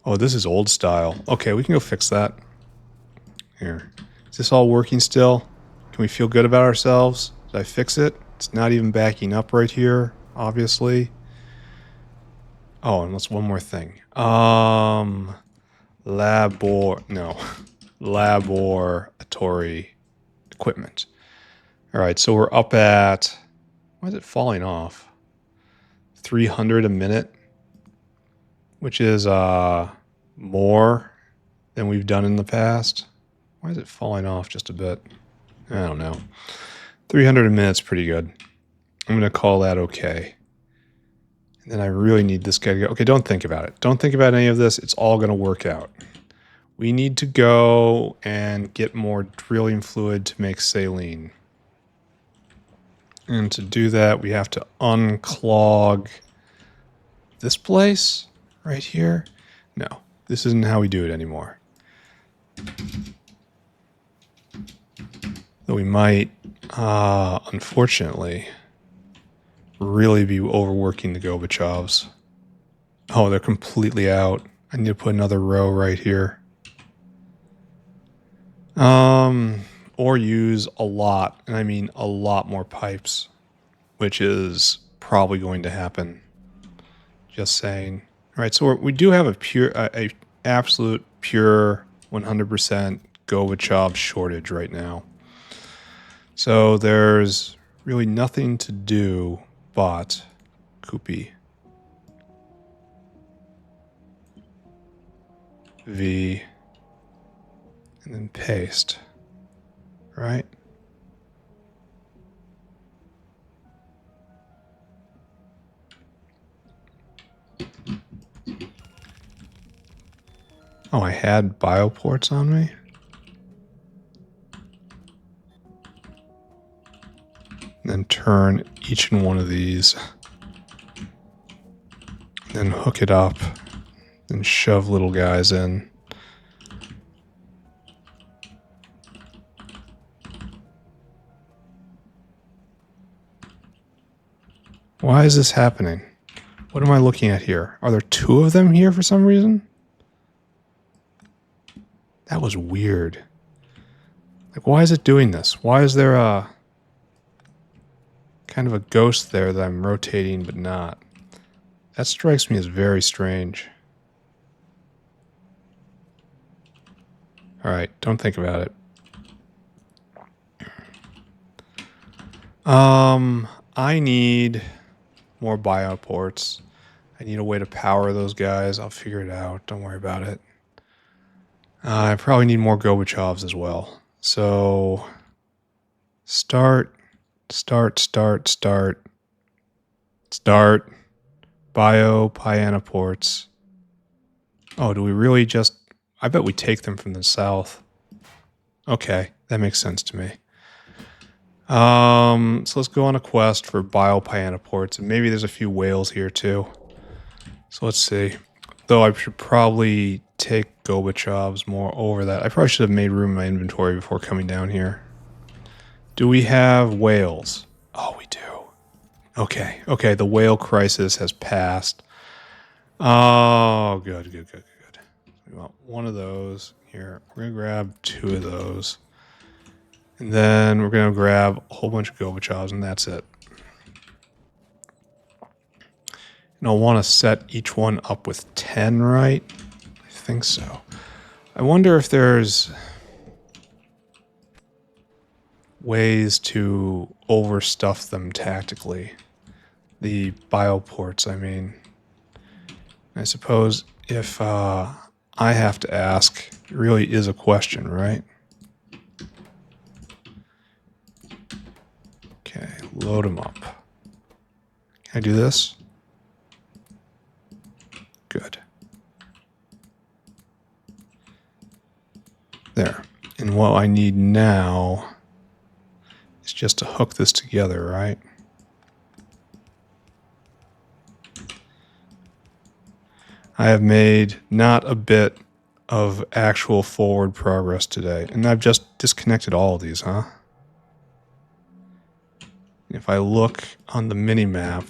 Oh, this is old style. Okay, we can go fix that. Here. Is this all working still? Can we feel good about ourselves? Did I fix it? It's not even backing up right here, obviously. Oh, and let's one more thing. Laboratory equipment. All right, so we're up at... Why is it falling off? 300 a minute, which is more than we've done in the past. Why is it falling off just a bit? I don't know. 300 a minute's pretty good. I'm going to call that okay. And then I really need this guy to go. Okay, don't think about it. Don't think about any of this. It's all going to work out. We need to go and get more drilling fluid to make saline. And to do that, we have to unclog this place right here. No, this isn't how we do it anymore. Though we might, unfortunately, really be overworking the GOBACHOVs. Oh, they're completely out. I need to put another row right here. Or use a lot, and I mean a lot more pipes, which is probably going to happen. Just saying. All right, so we do have a absolute pure 100% GOBACHOV shortage right now. So there's really nothing to do but copy V and then paste, right? Oh, I had bioports on me? And then turn each and one of these. Then hook it up. And shove little guys in. Why is this happening? What am I looking at here? Are there two of them here for some reason? That was weird. Like, why is it doing this? Why is there a kind of a ghost there that I'm rotating but not? That strikes me as very strange. Alright, don't think about it. I need more bioports. I need a way to power those guys. I'll figure it out. Don't worry about it. I probably need more GOBACHOVs as well. So, start, Pyanodons. Oh, do we really just... I bet we take them from the south. Okay, that makes sense to me. So let's go on a quest for Pyanodons, and maybe there's a few whales here too. So let's see. Though I should probably take GOBACHOVs more over that. I probably should have made room in my inventory before coming down here. Do we have whales? Oh, we do. Okay, okay, the whale crisis has passed. Oh, good. We want one of those here. We're going to grab two of those. And then we're going to grab a whole bunch of GOBACHOVs, and that's it. And I'll want to set each one up with 10, right? I think so. I wonder if there's ways to overstuff them tactically. The bioports, I mean. I suppose if I have to ask, it really is a question, right? Okay, load them up. Can I do this? Good. There. And what I need now is just to hook this together, right? I have made not a bit of actual forward progress today. And I've just disconnected all of these, huh? If I look on the mini-map,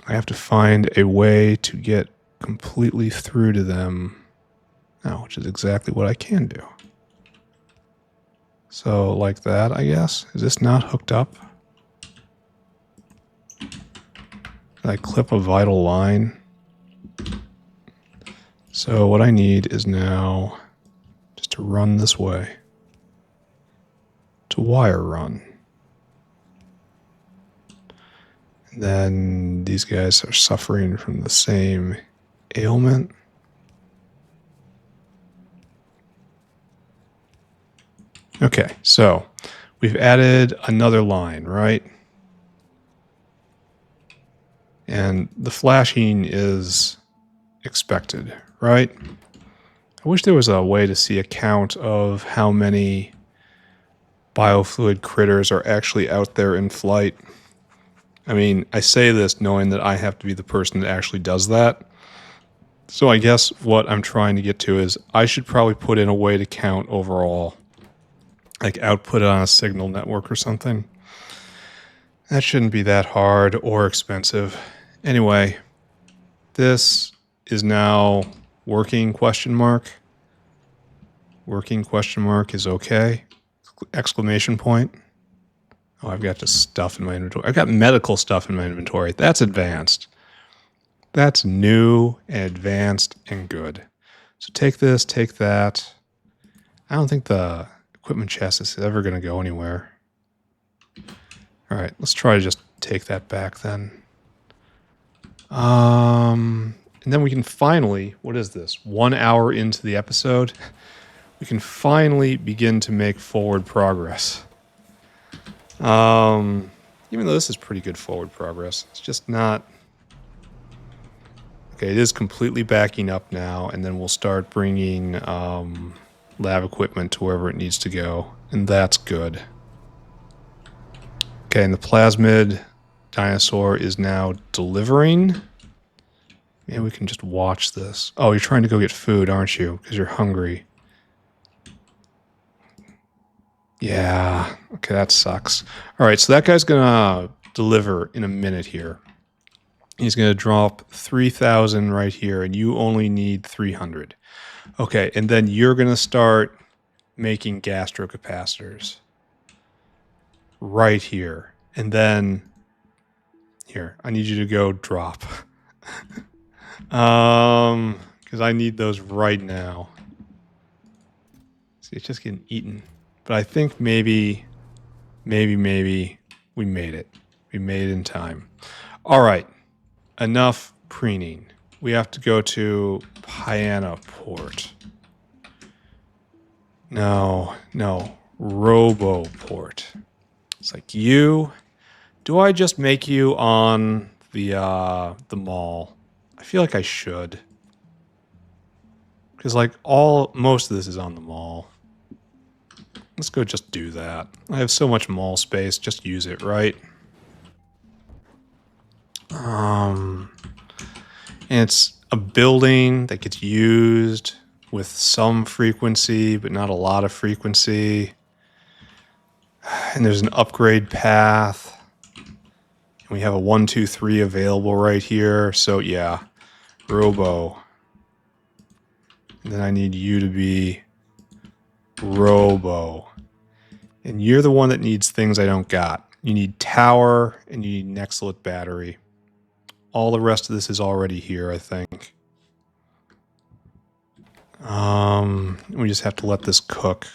I have to find a way to get completely through to them now, which is exactly what I can do. So, like that, I guess. Is this not hooked up? Did I clip a vital line? So what I need is now just to run this way. To wire run. And then these guys are suffering from the same ailment. Okay, so We've added another line, right? And the flashing is expected, right? I wish there was a way to see a count of how many biofluid critters are actually out there in flight. I mean, I say this knowing that I have to be the person that actually does that. So I guess what I'm trying to get to is I should probably put in a way to count overall, like output on a signal network or something. That shouldn't be that hard or expensive. Anyway, this is now working question mark. Working question mark is okay. Exclamation point. Oh, I've got just stuff in my inventory. I've got medical stuff in my inventory. That's advanced. That's new and advanced and good. So take this, take that. I don't think the equipment chest is ever going to go anywhere. All right, let's try to just take that back then. And then we can finally, what is this? 1 hour into the episode, we can finally begin to make forward progress. Even though this is pretty good forward progress, it's just not. Okay, it is completely backing up now, and then we'll start bringing lab equipment to wherever it needs to go, and that's good. Okay, and the plasmid dinosaur is now delivering. Maybe we can just watch this. Oh, you're trying to go get food, aren't you? Because you're hungry. Yeah, okay, that sucks. All right, so that guy's going to deliver in a minute here. He's going to drop 3,000 right here, and you only need 300. Okay, and then you're going to start making gastrocapacitors right here. And then, here, I need you to go drop. Because I need those right now. See, it's just getting eaten. But I think maybe we made it. We made it in time. All right. Enough preening. We have to go to Pyanoport. No. Roboport. It's like you. Do I just make you on the mall? I feel like I should. Because like most of this is on the mall. Let's go just do that. I have so much mall space, just use it, right? And it's a building that gets used with some frequency, but not a lot of frequency. And there's an upgrade path. And we have a 1, 2, 3 available right here. So yeah, Robo. And then I need you to be Robo. And you're the one that needs things I don't got. You need tower and you need Nextlet battery. All the rest of this is already here, I think. We just have to let this cook.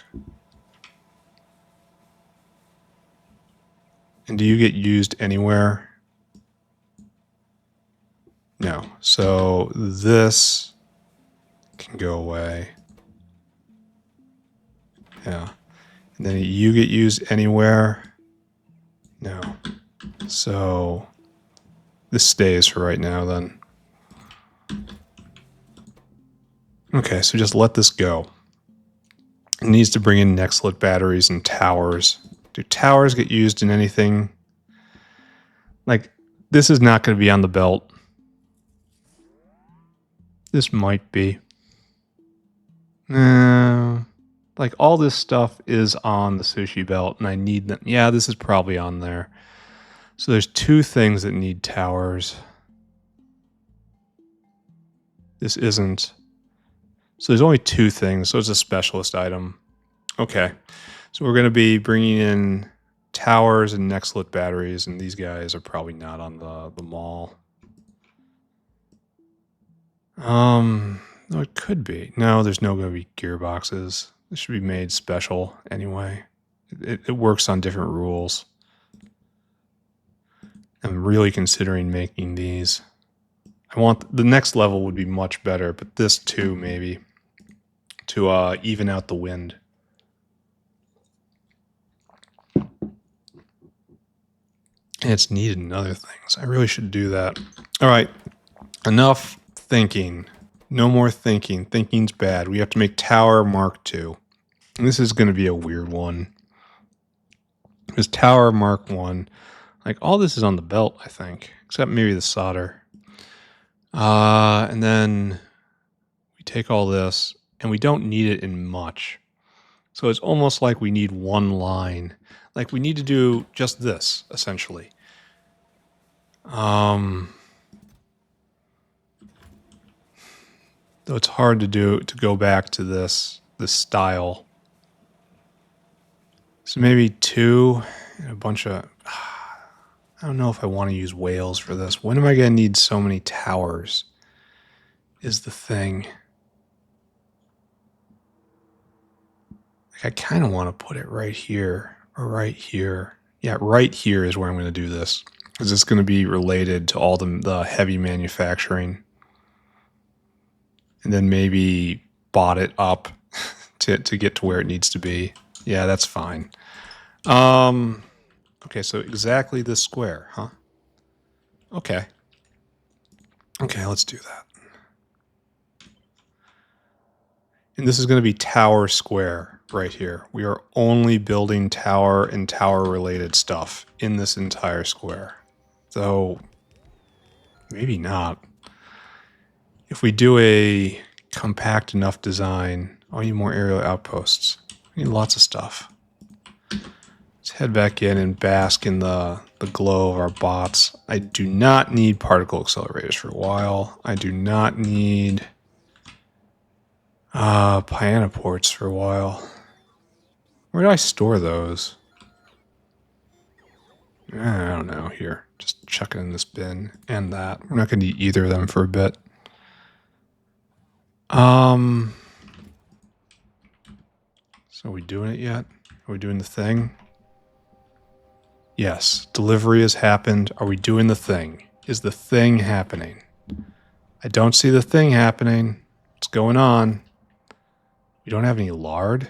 And do you get used anywhere? No. So this can go away. Yeah. And then you get used anywhere? No. So this stays for right now then. Okay, so just let this go. It needs to bring in Nextlet batteries and towers. Do towers get used in anything? Like, this is not going to be on the belt. This might be. No. Like, all this stuff is on the sushi belt, and I need them. Yeah, this is probably on there. So there's 2 things that need towers. This isn't. So there's only 2 things, so it's a specialist item. Okay. So we're going to be bringing in towers and Nextlet batteries, and these guys are probably not on the mall. No, it could be. No, there's no going to be gearboxes. This should be made special anyway. It works on different rules. I'm really considering making these. I want the next level would be much better, but this too maybe to even out the wind. And it's needed in other things. I really should do that. All right. Enough thinking. No more thinking. Thinking's bad. We have to make Tower Mark II. And this is going to be a weird one. This Tower Mark I. Like, all this is on the belt, I think. Except maybe the solder. And then we take all this, and we don't need it in much. So it's almost like we need one line. Like, we need to do just this, essentially. Though it's hard to go back to this style. So maybe 2 and a bunch of... I don't know if I want to use whales for this. When am I going to need so many towers? Is the thing. Like, I kind of want to put it right here or right here. Yeah, right here is where I'm going to do this. Because it's going to be related to all the heavy manufacturing. And then maybe bot it up to get to where it needs to be. Yeah, that's fine. Okay, so exactly this square, huh? Okay. Okay, let's do that. And this is going to be tower square right here. We are only building tower and tower related stuff in this entire square. So maybe not. If we do a compact enough design, I need more aerial outposts. We need lots of stuff. Let's head back in and bask in the glow of our bots. I do not need particle accelerators for a while. I do not need Pyanodons for a while. Where do I store those? I don't know. Here, just chuck it in this bin and that. We're not going to need either of them for a bit. So are we doing it yet? Are we doing the thing? Yes, delivery has happened. Are we doing the thing? Is the thing happening? I don't see the thing happening. What's going on? We don't have any lard?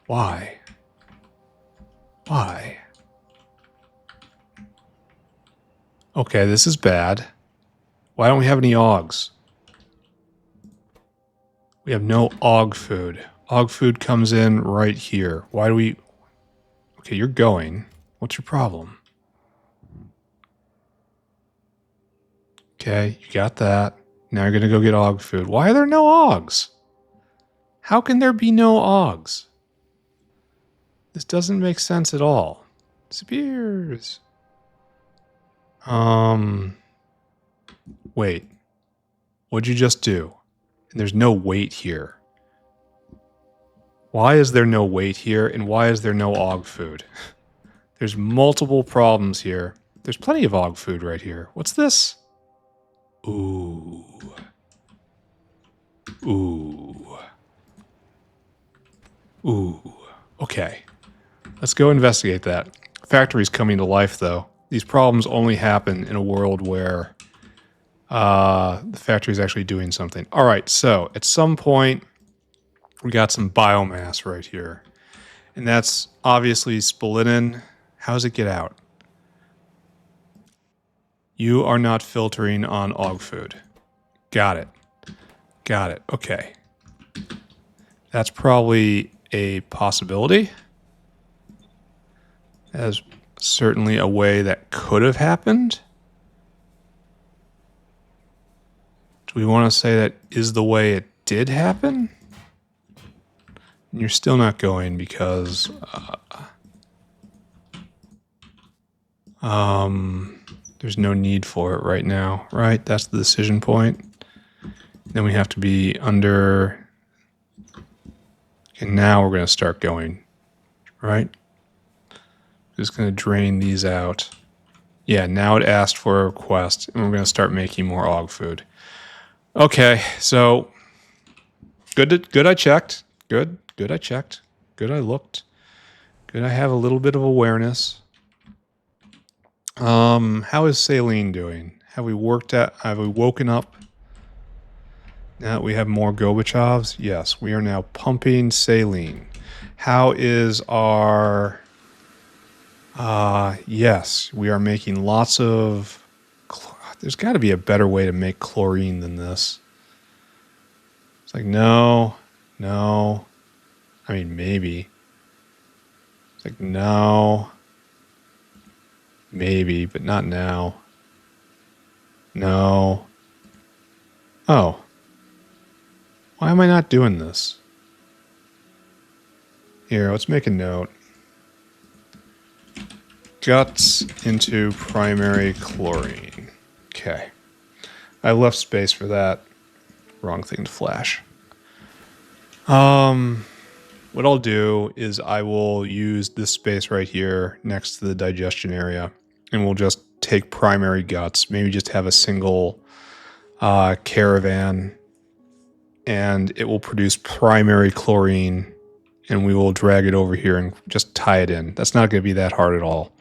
Why? Why? Okay, this is bad. Why don't we have any augs? We have no aug food. Aug food comes in right here. Why do we... Okay, you're going. What's your problem? Okay, you got that. Now you're going to go get aug food. Why are there no augs? How can there be no augs? This doesn't make sense at all. Disappears. Wait. What'd you just do? And there's no weight here. Why is there no weight here, and why is there no aug food? There's multiple problems here. There's plenty of aug food right here. What's this? Ooh. Ooh. Ooh. Okay. Let's go investigate that. Factory's coming to life, though. These problems only happen in a world where the factory is actually doing something. All right, so at some point, we got some biomass right here. And that's obviously spalinin. How does it get out? You are not filtering on aug food. Got it. Got it. Okay. That's probably a possibility. As certainly a way that could have happened. Do we want to say that is the way it did happen? You're still not going because there's no need for it right now, right? That's the decision point. Then we have to be under... And now we're going to start going, right? Just going to drain these out. Yeah, now it asked for a request, and we're going to start making more aug food. Okay, so good I checked. Good I checked. Good I looked. Good I have a little bit of awareness. How is saline doing? Have we woken up? Now that we have more GOBACHOVs? Yes, we are now pumping saline. How is our Yes, we are making lots of... There's got to be a better way to make chlorine than this. It's like, no, no. I mean, maybe. It's like, no. Maybe, but not now. No. Oh. Why am I not doing this? Here, let's make a note. Guts into primary chlorine. Okay. I left space for that. Wrong thing to flash. What I'll do is I will use this space right here next to the digestion area, and we'll just take primary guts, maybe just have a single caravan, and it will produce primary chlorine, and we will drag it over here and just tie it in. That's not going to be that hard at all.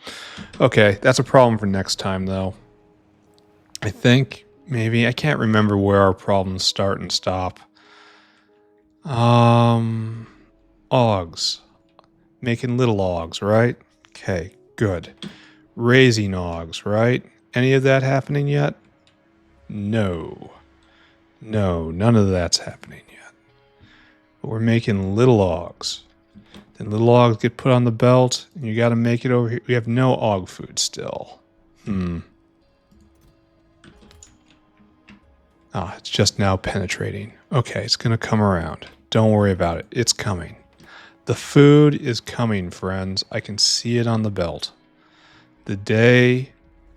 Okay, that's a problem for next time, though. I think maybe, I can't remember where our problems start and stop. Augs. Making little augs, right? Okay, good. Raising augs, right? Any of that happening yet? No. No, none of that's happening yet. But we're making little augs. Then little augs get put on the belt, and you got to make it over here. We have no aug food still. Ah, it's just now penetrating. Okay, it's going to come around. Don't worry about it. It's coming. The food is coming, friends. I can see it on the belt. The day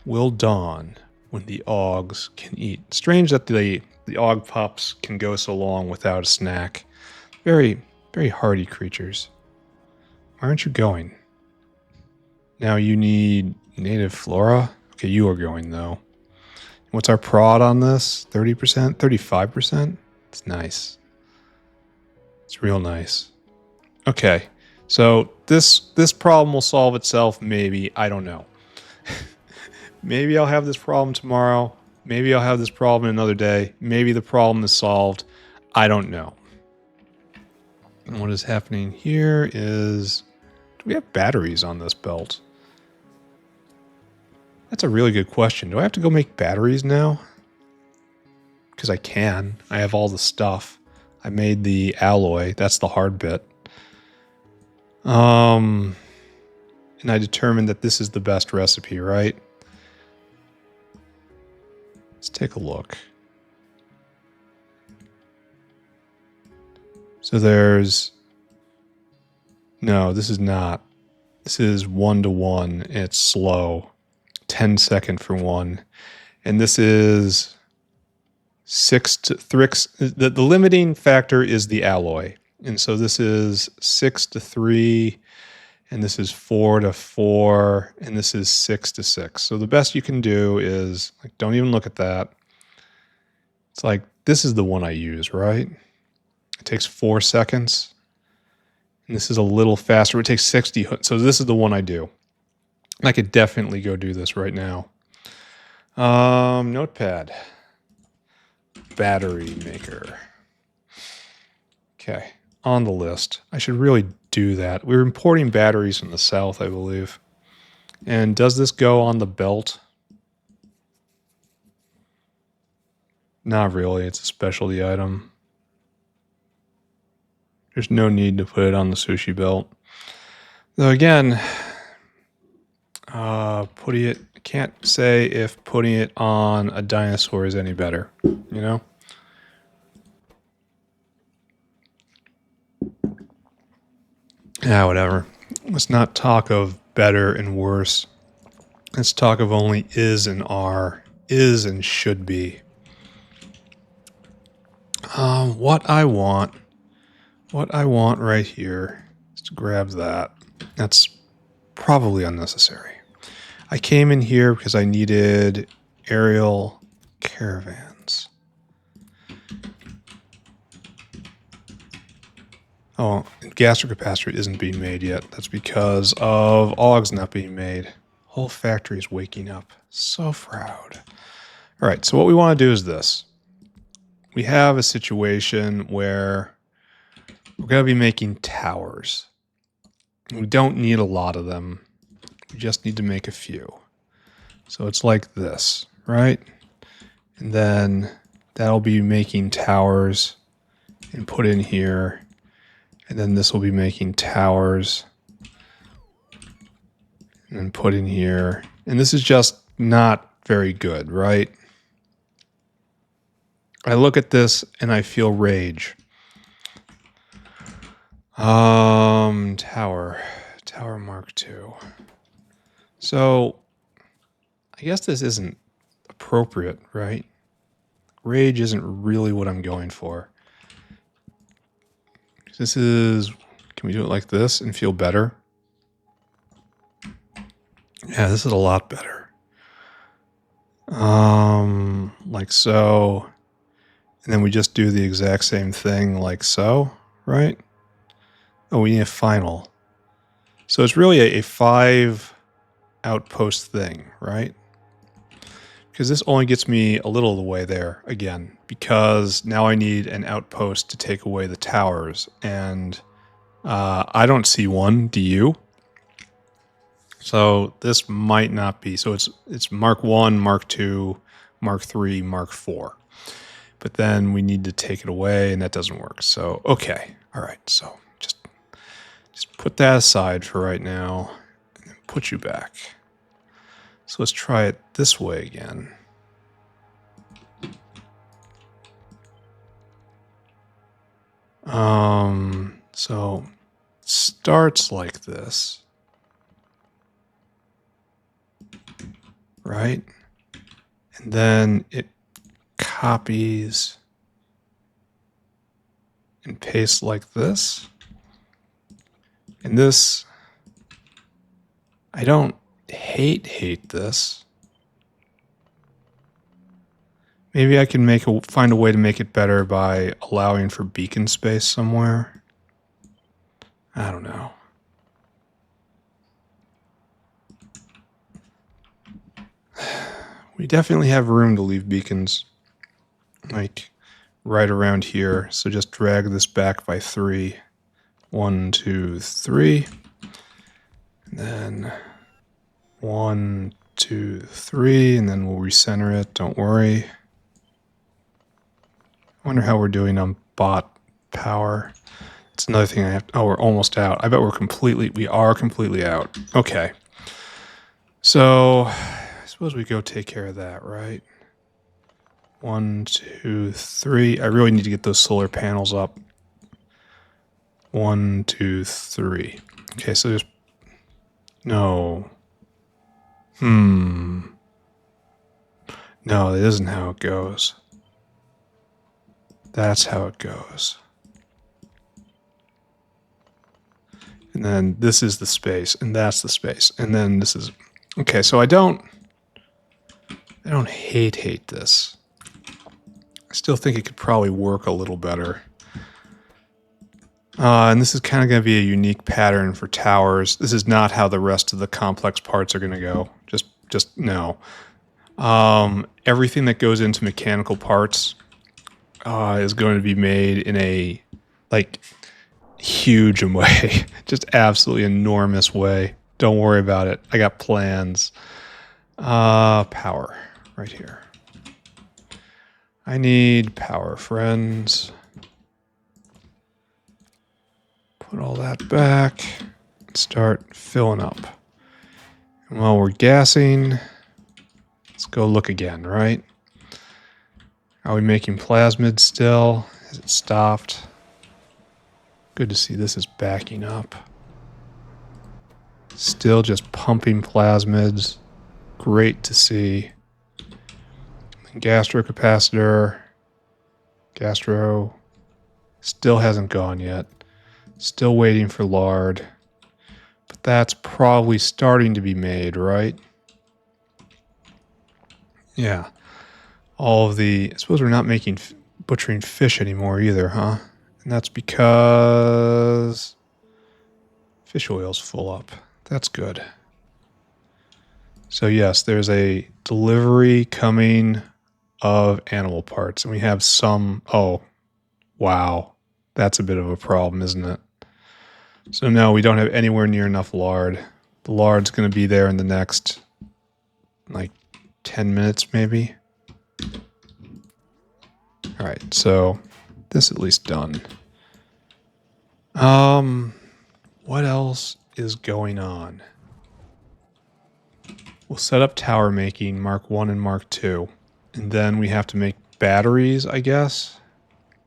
will dawn when the augs can eat. Strange that the aug pups can go so long without a snack. Very, very hardy creatures. Why aren't you going? Now you need native flora? Okay, you are going, though. What's our prod on this? 30%? 35%? It's nice. It's real nice. Okay, so this problem will solve itself, maybe. I don't know. Maybe I'll have this problem tomorrow. Maybe I'll have this problem another day. Maybe the problem is solved. I don't know. And what is happening here is... Do we have batteries on this belt? That's a really good question. Do I have to go make batteries now? Because I can. I have all the stuff. I made the alloy. That's the hard bit. And I determined that this is the best recipe, right? Let's take a look. So there's... No, this is not. This is 1-to-1. It's slow. 10 second for one. And this is 6 to 3. The limiting factor is the alloy. And so this is 6 to 3. And this is 4 to 4. And this is 6 to 6. So the best you can do is, like, don't even look at that. It's like, this is the one I use, right? It takes 4 seconds. And this is a little faster. It takes 60. So this is the one I do. I could definitely go do this right now. Notepad. Battery maker. Okay, on the list. I should really do that. We're importing batteries from the south, I believe. And does this go on the belt? Not really. It's a specialty item. There's no need to put it on the sushi belt. Though again... putting it, I can't say if putting it on a dinosaur is any better, you know? Yeah, whatever. Let's not talk of better and worse. Let's talk of only is and are, is and should be. What I want right here is to grab that. That's probably unnecessary. I came in here because I needed aerial caravans. Oh, gastric capacitor isn't being made yet. That's because of augs not being made. Whole factory is waking up. So proud. All right, so what we want to do is this. We have a situation where we're going to be making towers. We don't need a lot of them. We just need to make a few. So it's like this, right? And then that'll be making towers and put in here. And then this will be making towers and then put in here. And this is just not very good, right? I look at this and I feel rage. Tower Mark II. So I guess this isn't appropriate, right? Rage isn't really what I'm going for. This is, can we do it like this and feel better? Yeah, this is a lot better. Like so. And then we just do the exact same thing like so, right? Oh, we need a final. So it's really a 5 outpost thing, right? Because this only gets me a little of the way there again, because now I need an outpost to take away the towers, and I don't see one. Do you? So this might not be. So it's Mark 1, Mark 2, Mark 3, Mark 4. But then we need to take it away, and that doesn't work. So, okay. All right. So just put that aside for right now, and then put you back. So let's try it this way again. So it starts like this, right? And then it copies and pastes like this. And this, I don't hate this. Maybe I can find a way to make it better by allowing for beacon space somewhere. I don't know. We definitely have room to leave beacons, like right around here. So just drag this back by 3. 1, 2, 3. And then 1, 2, 3, and then we'll recenter it. Don't worry. I wonder how we're doing on bot power. It's another thing I have. Oh, we're almost out. I bet we are completely out. Okay. So I suppose we go take care of that, right? 1, 2, 3. I really need to get those solar panels up. 1, 2, 3. Okay, so there's no. No, that isn't how it goes. That's how it goes. And then this is the space, and that's the space. And then this is... Okay, so I don't hate this. I still think it could probably work a little better. And this is kind of going to be a unique pattern for towers. This is not how the rest of the complex parts are going to go. Just no. Everything that goes into mechanical parts is going to be made in a huge way, just absolutely enormous way. Don't worry about it. I got plans. Power right here. I need power, friends. Put all that back. Start filling up. And while we're gassing, let's go look again, right? Are we making plasmids still? Has it stopped? Good to see this is backing up. Still just pumping plasmids. Great to see. Gastrocapacitor. Gastro. Still hasn't gone yet. Still waiting for lard. But that's probably starting to be made, right? Yeah. All of the... I suppose we're not making butchering fish anymore either, huh? And that's because fish oil's full up. That's good. So yes, there's a delivery coming of animal parts. And we have some... Oh, wow. That's a bit of a problem, isn't it? So no, we don't have anywhere near enough lard. The lard's going to be there in the next, like, 10 minutes, maybe. All right, so this at least done. What else is going on? We'll set up tower making, Mark 1 and Mark 2. And then we have to make batteries, I guess,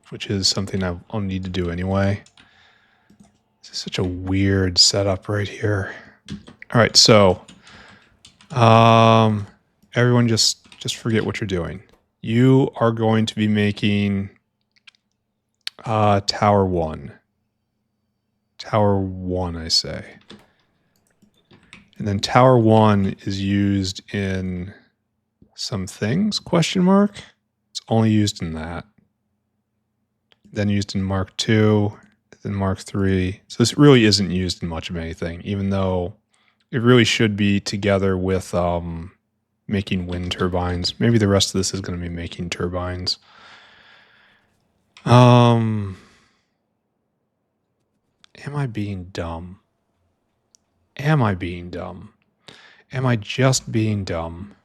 which is something I'll need to do anyway. This is such a weird setup right here. All right, so everyone just forget what you're doing. You are going to be making tower 1. Tower 1, I say. And then tower 1 is used in some things, question mark. It's only used in that. Then used in Mark 2, then Mark 3. So this really isn't used in much of anything, even though it really should be together with making wind turbines. Maybe the rest of this is going to be making turbines. Am I being dumb? Am I being dumb? Am I just being dumb?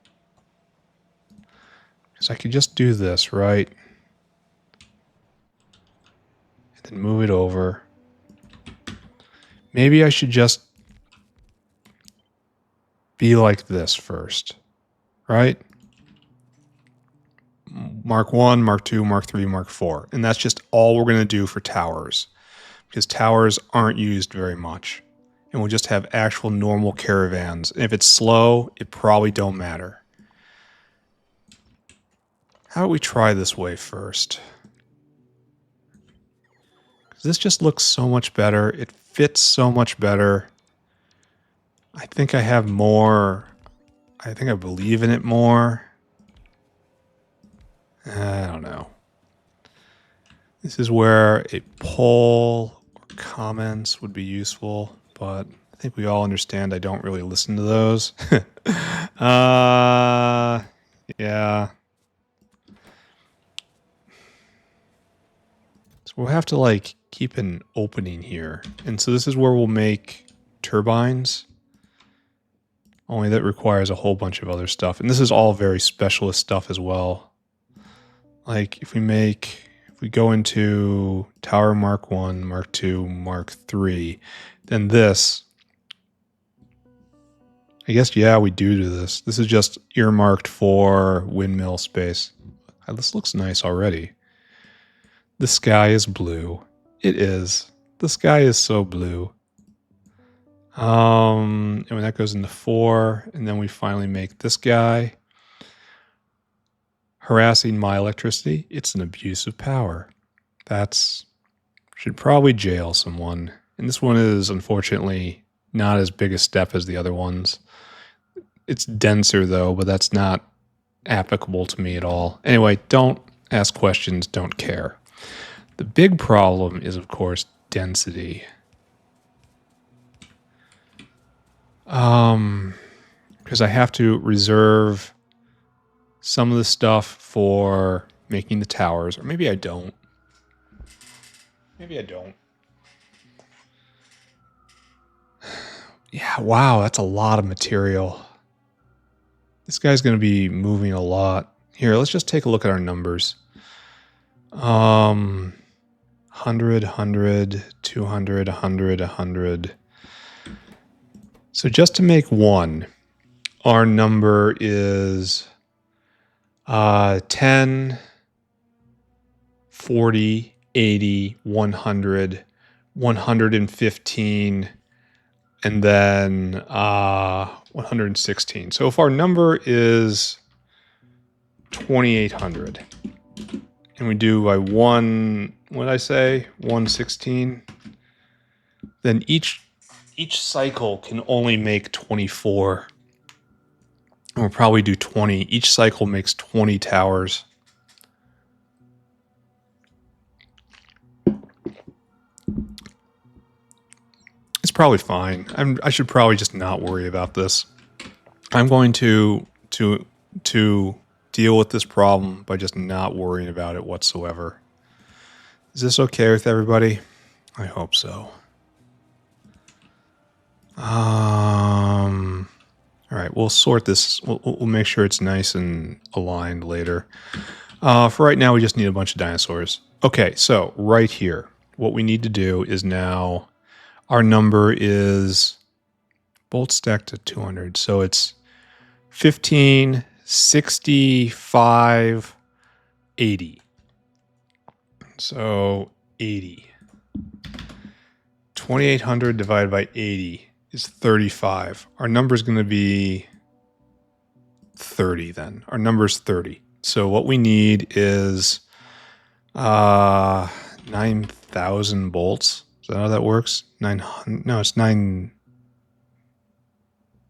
Because I could just do this, right? And then move it over. Maybe I should just be like this first, right? Mark 1, Mark 2, Mark 3, Mark 4. And that's just all we're going to do for towers. Because towers aren't used very much. And we'll just have actual normal caravans. And if it's slow, it probably don't matter. How about we try this way first? Because this just looks so much better. It fits so much better. I think I have more. I think I believe in it more. I don't know. This is where a poll or comments would be useful, but I think we all understand I don't really listen to those. Yeah. So we'll have to like keep an opening here. And so this is where we'll make turbines. Only that requires a whole bunch of other stuff. And this is all very specialist stuff as well. Like if we go into Tower Mark 1, Mark 2, Mark 3, then this, I guess, yeah, we do this. This is just earmarked for windmill space. This looks nice already. The sky is blue. It is. The sky is so blue. And when that goes into 4, and then we finally make this guy. Harassing my electricity, it's an abuse of power. Should probably jail someone. And this one is unfortunately not as big a step as the other ones. It's denser though, but that's not applicable to me at all. Anyway, don't ask questions, don't care. The big problem is, of course, density. Because I have to reserve some of the stuff for making the towers, or maybe I don't. Maybe I don't. Yeah, wow, that's a lot of material. This guy's going to be moving a lot. Here, let's just take a look at our numbers. 100, 100, 200, 100, 100. So just to make one, our number is 10, 40, 80, 100, 115, and then 116. So if our number is 2,800, and we do by what did I say? 116, then each cycle can only make 24. And we'll probably do 20. Each cycle makes 20 towers. It's probably fine. I should probably just not worry about this. I'm going to deal with this problem by just not worrying about it whatsoever. Is this okay with everybody? I hope so. All right, we'll sort this. We'll make sure it's nice and aligned later. For right now, we just need a bunch of dinosaurs. Okay, so right here, what we need to do is now our number is bolt stacked to 200. So it's 15, 65, 80. So 80. 2,800 divided by 80 is 35. Our number is going to be 30 then. Our number is 30. So what we need is 9,000 bolts. Is that how that works? 900. No, it's 9.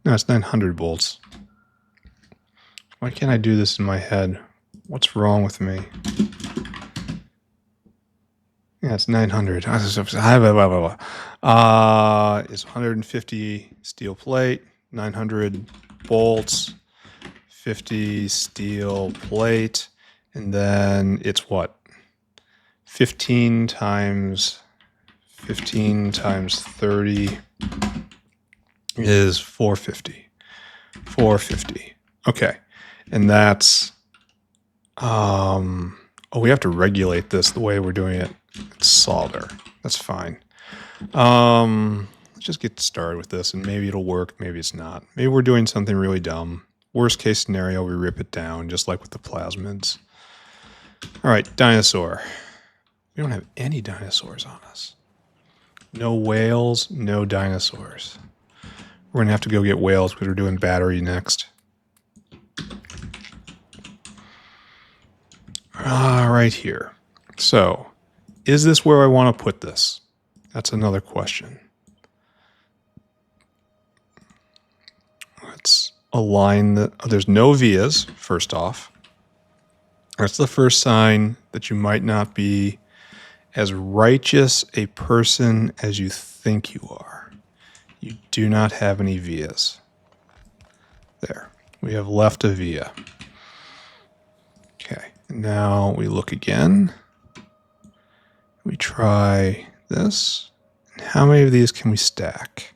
No, it's 900 bolts. Why can't I do this in my head? What's wrong with me? Yeah, it's 900. It's 150 steel plate, 900 bolts, 50 steel plate, and then it's what? 15 times 30 is 450. 450. Okay. And that's we have to regulate this the way we're doing it. It's solder. That's fine. Let's just get started with this, and maybe it'll work, maybe it's not. Maybe we're doing something really dumb. Worst case scenario, we rip it down, just like with the plasmids. All right, dinosaur. We don't have any dinosaurs on us. No whales, no dinosaurs. We're going to have to go get whales because we're doing battery next. Right here. So, is this where I want to put this? That's another question. Let's align the... Oh, there's no vias, first off. That's the first sign that you might not be as righteous a person as you think you are. You do not have any vias. There. We have left a via. Okay. Now we look again. We try this. And how many of these can we stack?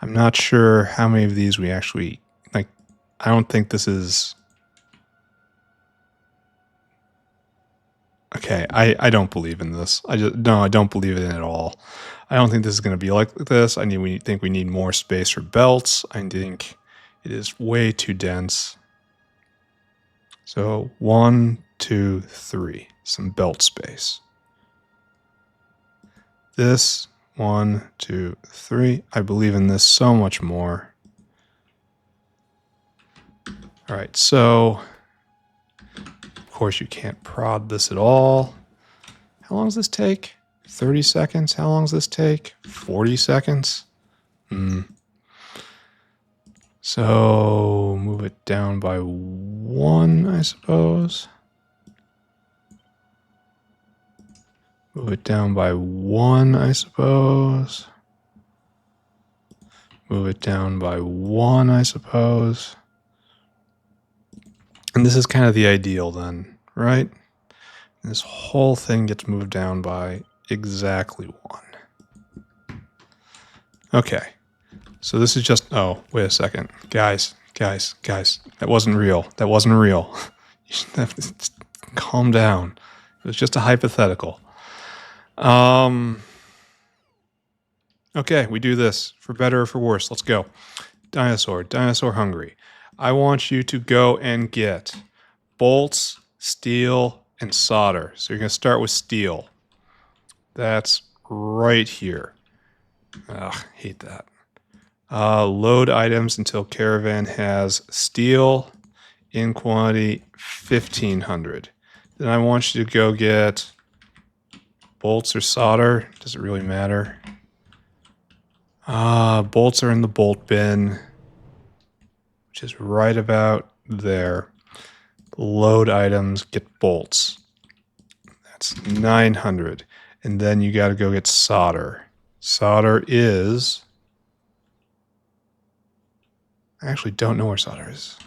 I'm not sure how many of these we actually... Like, I don't think this is... Okay, I don't believe in this. I don't believe it at all. I don't think this is going to be like this. We think we need more space for belts. I think it is way too dense. So 1, 2, 3, some belt space. This 1, 2, 3. I believe in this so much more. All right, so of course you can't prod this at all. How long does this take? 30 seconds? How long does this take? 40 seconds? So move it down by 1, I suppose. Move it down by 1, I suppose. Move it down by 1, I suppose. And this is kind of the ideal then, right? This whole thing gets moved down by exactly 1. Okay. So this is just... Oh, wait a second. Guys. That wasn't real. That wasn't real. You should have to calm down. It was just a hypothetical. Okay, we do this. For better or for worse. Let's go. Dinosaur hungry. I want you to go and get bolts, steel, and solder. So you're going to start with steel. That's right here. Ugh, hate that. Load items until caravan has steel in quantity 1,500. Then I want you to go get bolts or solder. Does it really matter? Bolts are in the bolt bin, which is right about there. Load items, get bolts. That's 900. And then you got to go get solder. Solder is... I actually don't know where solder is. I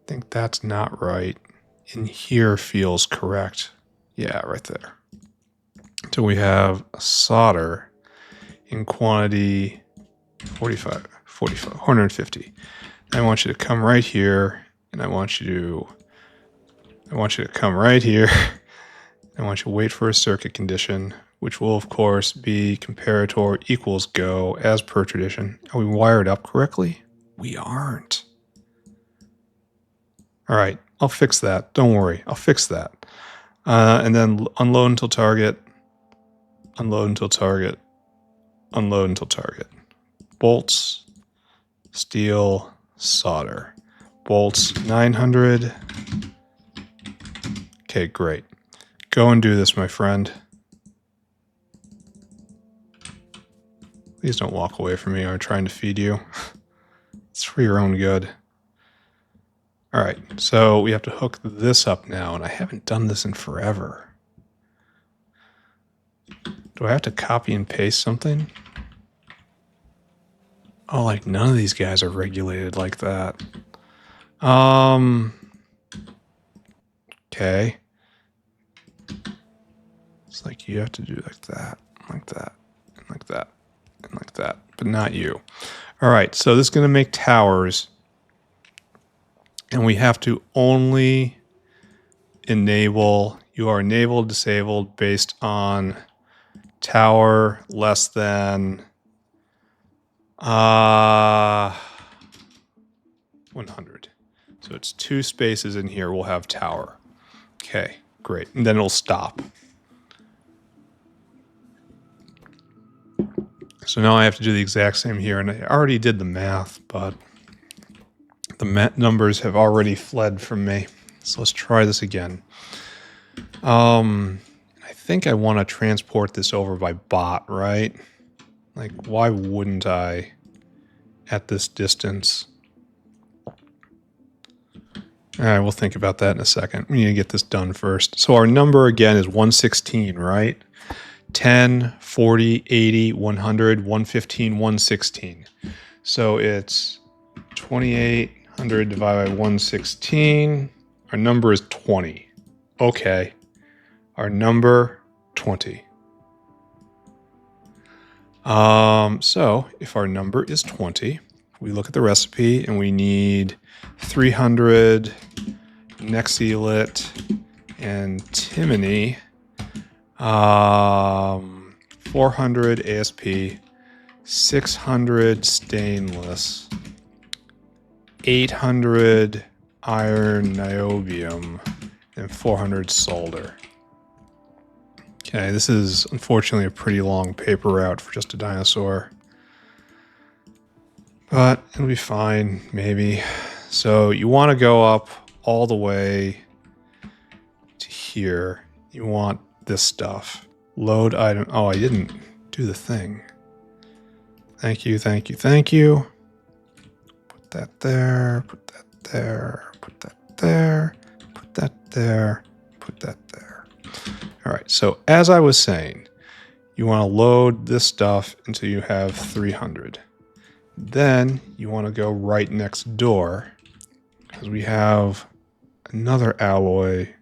think that's not right. In here feels correct. Yeah, right there. So we have solder in quantity 45, 45, 150. I want you to come right here, and I want you to come right here. I want you to wait for a circuit condition, which will of course be comparator equals go as per tradition. Are we wired up correctly? We aren't. All right, I'll fix that. Don't worry, I'll fix that. And then unload until target, unload until target, unload until target. Bolts, steel, solder. Bolts 900. Okay, great. Go and do this, my friend. Please don't walk away from me. I'm trying to feed you. It's for your own good. All right, so we have to hook this up now, and I haven't done this in forever. Do I have to copy and paste something? Oh, like none of these guys are regulated like that. Okay. It's like you have to do like that, like that, and like that, and like that, but not you. All right, so this is going to make towers. And we have to only enable, you are enabled, disabled based on tower less than 100. So it's 2 spaces in here, we'll have tower. Okay, great. And then it'll stop. So now I have to do the exact same here. And I already did the math, but the numbers have already fled from me. So let's try this again. I think I want to transport this over by bot, right? Like, why wouldn't I at this distance? All right, we'll think about that in a second. We need to get this done first. So our number again is 116, right? 10, 40, 80, 100, 115, 116. So it's 2800 divided by 116. Our number is 20. Okay. Our number 20. So if our number is 20, we look at the recipe and we need 300 Nexilit antimony, 400 ASP, 600 stainless, 800 iron niobium, and 400 solder. Okay, this is unfortunately a pretty long paper route for just a dinosaur. But it'll be fine, maybe. So you want to go up all the way to here. You want this stuff. Load item. Oh, I didn't do the thing. Thank you, thank you, thank you. Put that there, put that there, put that there, put that there, put that there. All right, so as I was saying, you want to load this stuff until you have 300. Then you want to go right next door because we have another alloy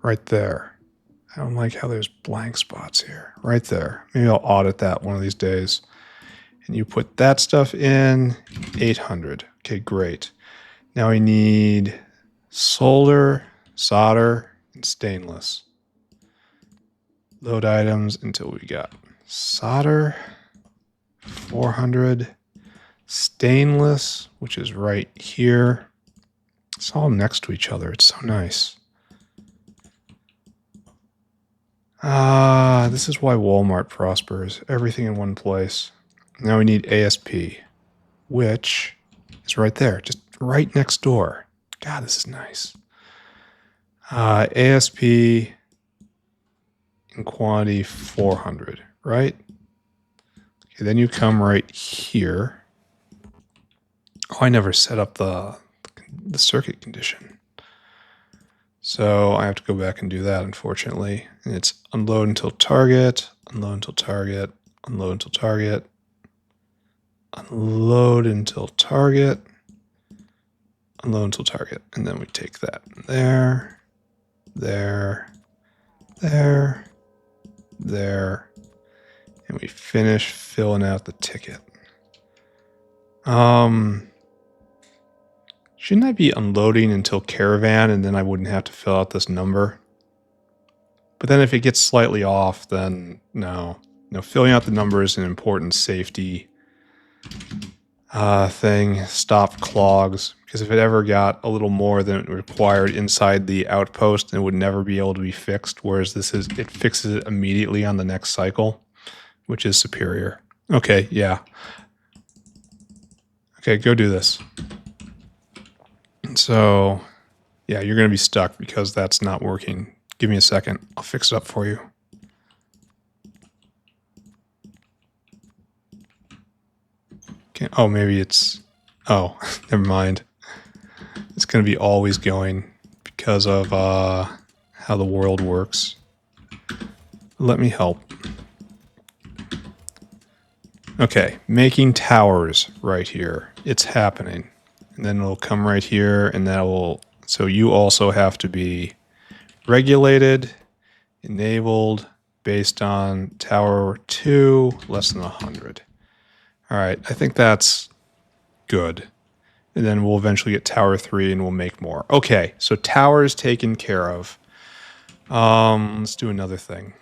right there. I don't like how there's blank spots here. Right there. Maybe I'll audit that one of these days. And you put that stuff in, 800. Okay, great. Now we need solder, solder, and stainless. Load items until we got solder, 400, stainless, which is right here. It's all next to each other. It's so nice. This is why Walmart prospers. Everything in one place. Now we need ASP, which is right there, just right next door. God, this is nice. ASP in quantity 400, right? Okay, then you come right here. Oh, I never set up the circuit condition. So I have to go back and do that, unfortunately. And it's unload until target, unload until target, unload until target, unload until target, unload until target. And then we take that there, there, there, there, and we finish filling out the ticket. Shouldn't I be unloading until caravan and then I wouldn't have to fill out this number? But then if it gets slightly off, then no. No, filling out the number is an important safety thing. Stop clogs. Because if it ever got a little more than it required inside the outpost, it would never be able to be fixed. Whereas it fixes it immediately on the next cycle, which is superior. Okay, yeah. Okay, go do this. So, yeah, you're going to be stuck because that's not working. Give me a second. I'll fix it up for you. Okay. Oh, maybe it's... Oh, never mind. It's going to be always going because of how the world works. Let me help. Okay, making towers right here. It's happening. And then it'll come right here, and that will... So you also have to be regulated, enabled, based on tower 2, less than 100. All right, I think that's good. And then we'll eventually get tower 3, and we'll make more. Okay, so towers taken care of. Let's do another thing.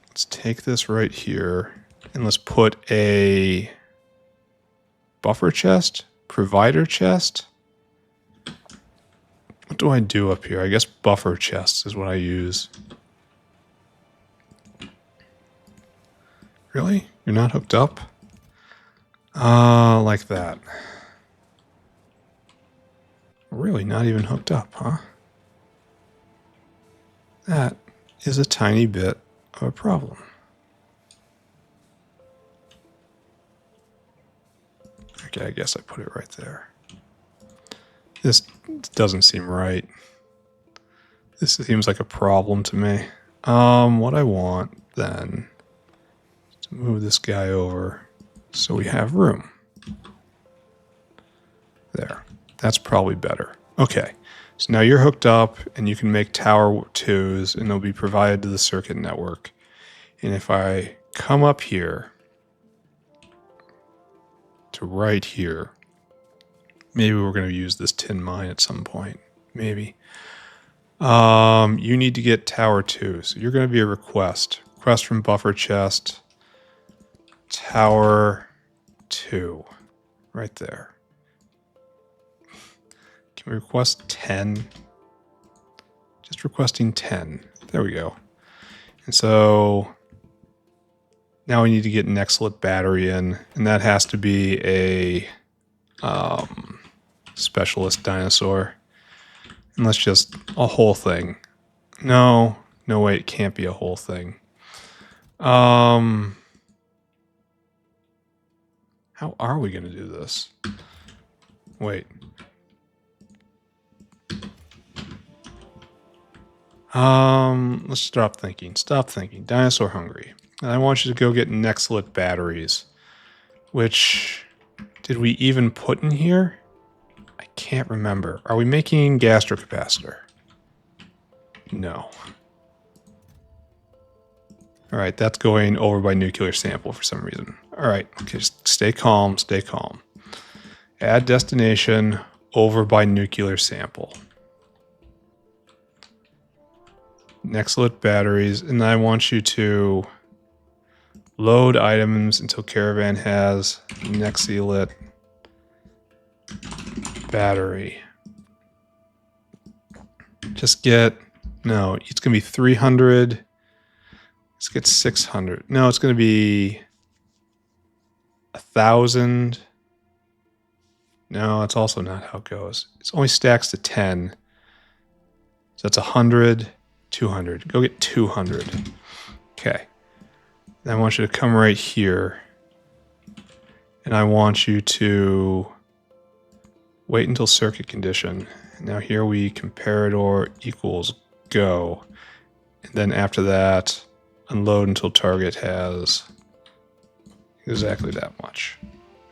Let's take this right here, and let's put a buffer chest, provider chest. What do I do up here? I guess buffer chests is what I use. Really? You're not hooked up? Like that. Really not even hooked up, huh? That is a tiny bit of a problem. Okay, I guess I put it right there. This doesn't seem right. This seems like a problem to me. What I want then is to move this guy over so we have room. There. That's probably better. Okay. So now you're hooked up and you can make tower 2s and they'll be provided to the circuit network. And if I come up here to right here, maybe we're going to use this tin mine at some point. Maybe. You need to get tower 2. So you're going to be a request. Request from buffer chest. Tower 2. Right there. Can we request 10? Just requesting 10. There we go. And so now we need to get an Excellent battery in, and that has to be a specialist dinosaur. And let's just a whole thing. No, wait, it can't be a whole thing. How are we going to do this? Wait. Let's stop thinking. Stop thinking. Dinosaur hungry. And I want you to go get Nextlit batteries. Which, did we even put in here? I can't remember. Are we making gastrocapacitor? No. Alright, that's going over by nuclear sample for some reason. Alright, okay, just stay calm, stay calm. Add destination over by nuclear sample. Nextlit batteries, and I want you to load items until caravan has Nextlit battery. Just get, no, it's going to be 300. Let's get 600. No, it's going to be 1,000. No, it's also not how it goes. It only stacks to 10. So that's 100, 200. Go get 200. Okay. Then I want you to come right here. And I want you to wait until circuit condition. Now here we comparator equals go. And then after that, unload until target has exactly that much.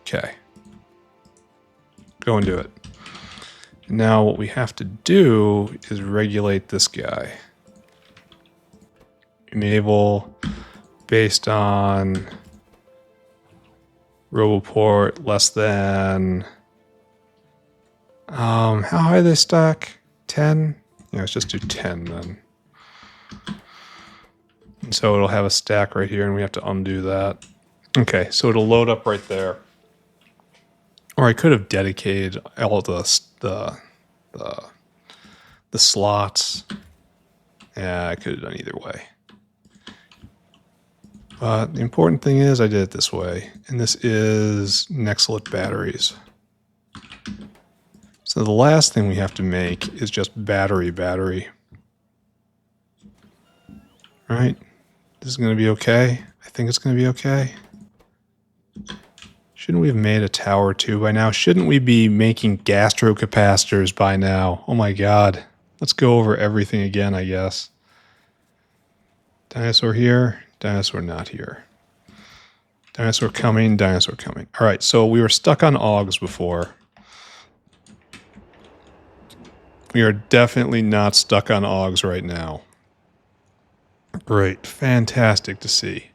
Okay. Go and do it. And now what we have to do is regulate this guy. Enable based on Roboport less than... how high they stack? 10? Yeah, let's just do 10 then. And so it'll have a stack right here, and we have to undo that. Okay, so it'll load up right there. Or I could have dedicated all the slots. Yeah, I could have done either way. But the important thing is I did it this way. And this is Nextlit batteries. So the last thing we have to make is just battery. Right? This is going to be okay. I think it's going to be okay. Shouldn't we have made a tower too by now? Shouldn't we be making gastrocapacitors by now? Oh my god. Let's go over everything again, I guess. Dinosaur here, dinosaur not here. Dinosaur coming, dinosaur coming. Alright, so we were stuck on augs before. We are definitely not stuck on augs right now. Great, fantastic to see.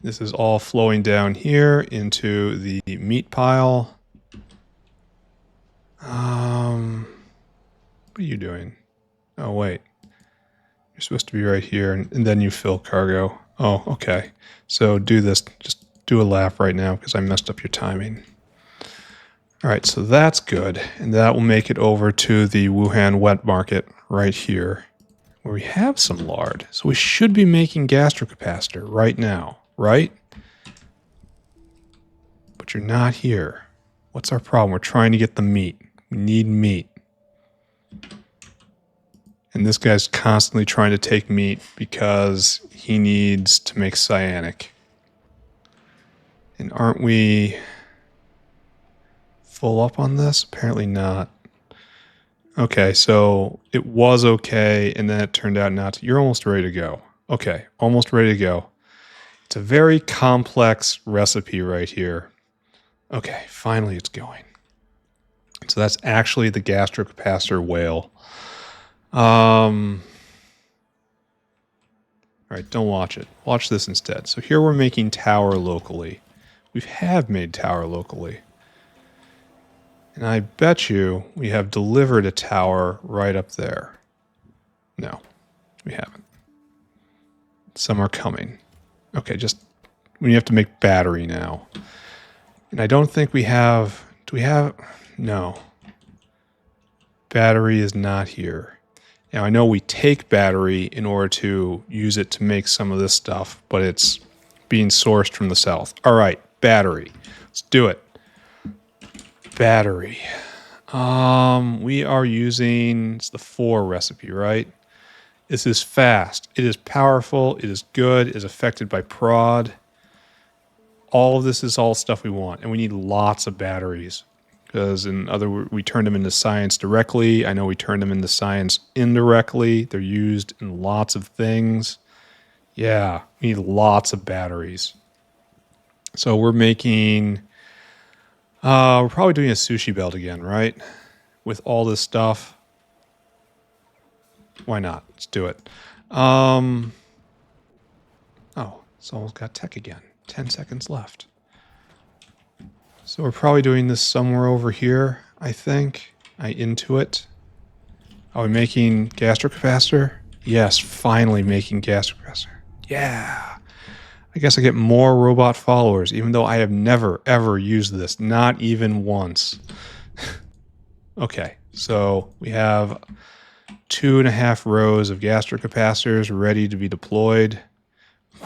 This is all flowing down here into the meat pile. What are you doing? Oh, wait. You're supposed to be right here, and then you fill cargo. Oh, okay. So do this. Just do a lap right now because I messed up your timing. All right, so that's good. And that will make it over to the Wuhan wet market right here, where we have some lard. So we should be making gastrocapacitor right now, right? But you're not here. What's our problem? We're trying to get the meat. We need meat. And this guy's constantly trying to take meat because he needs to make cyanic. And aren't we full up on this? Apparently not. Okay, so it was okay, and then it turned out not to. You're almost ready to go. Okay, almost ready to go. It's a very complex recipe right here. Okay, finally it's going. So that's actually the gastrocapacitor whale. All right, don't watch it. Watch this instead. So here we're making tower locally. We have made tower locally. And I bet you we have delivered a tower right up there. No, we haven't. Some are coming. Okay, just we have to make battery now. And I don't think we have... Do we have... No. Battery is not here. Now, I know we take battery in order to use it to make some of this stuff, but it's being sourced from the south. All right, battery. Let's do it. Battery. We are using... It's the 4 recipe, right? This is fast. It is powerful. It is good. It is affected by prod. All of this is all stuff we want, and we need lots of batteries. Because we turned them into science directly. I know we turned them into science indirectly. They're used in lots of things. Yeah, we need lots of batteries. So we're making... we're probably doing a sushi belt again, right? With all this stuff. Why not? Let's do it. Oh, it's almost got tech again. 10 seconds left. So we're probably doing this somewhere over here, I think. I intuit. Are we making gastrocapacitor? Yes, finally making gastrocapacitor. Yeah. I guess I get more robot followers, even though I have never, ever used this. Not even once. Okay, so we have 2.5 rows of gastrocapacitors ready to be deployed.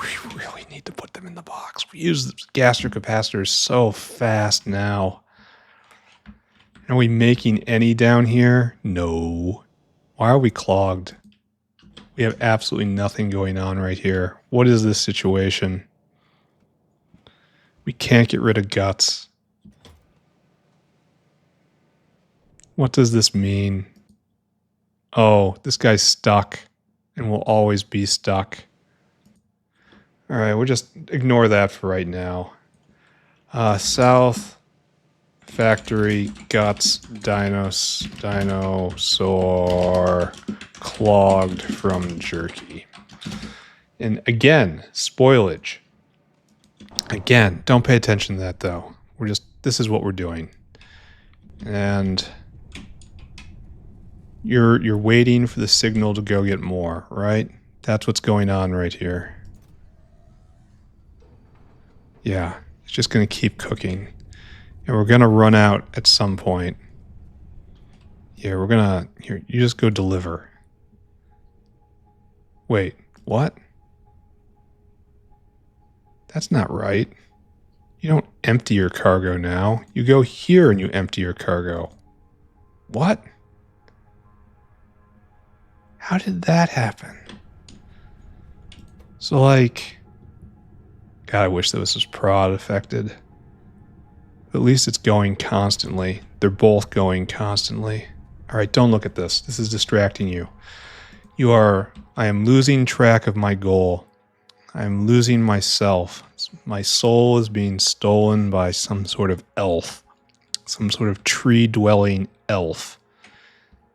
We really need to put them in the box. We use gastrocapacitors so fast now. Are we making any down here? No. Why are we clogged? We have absolutely nothing going on right here. What is this situation? We can't get rid of guts. What does this mean? Oh, this guy's stuck and will always be stuck. All right, we'll just ignore that for right now. South, factory, guts, dinosaur, clogged from jerky. And again, spoilage. Again, don't pay attention to that though. this is what we're doing. And you're waiting for the signal to go get more, right? That's what's going on right here. Yeah, it's just going to keep cooking. And we're going to run out at some point. Yeah, we're going to... Here, you just go deliver. Wait, what? That's not right. You don't empty your cargo now. You go here and you empty your cargo. What? How did that happen? So, like... God, I wish this was prod affected. But at least it's going constantly. They're both going constantly. Alright, don't look at this. This is distracting you. I am losing track of my goal. I am losing myself. My soul is being stolen by some sort of elf. Some sort of tree-dwelling elf.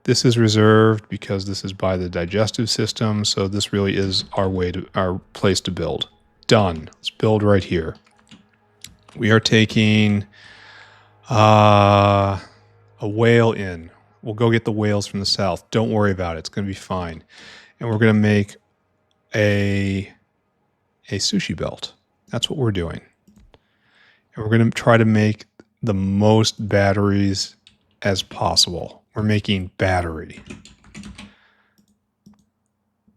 This is reserved because this is by the digestive system, so this really is our place to build. Done. Let's build right here. We are taking a whale in. We'll go get the whales from the south. Don't worry about it. It's going to be fine. And we're going to make a sushi belt. That's what we're doing. And we're going to try to make the most batteries as possible. We're making battery.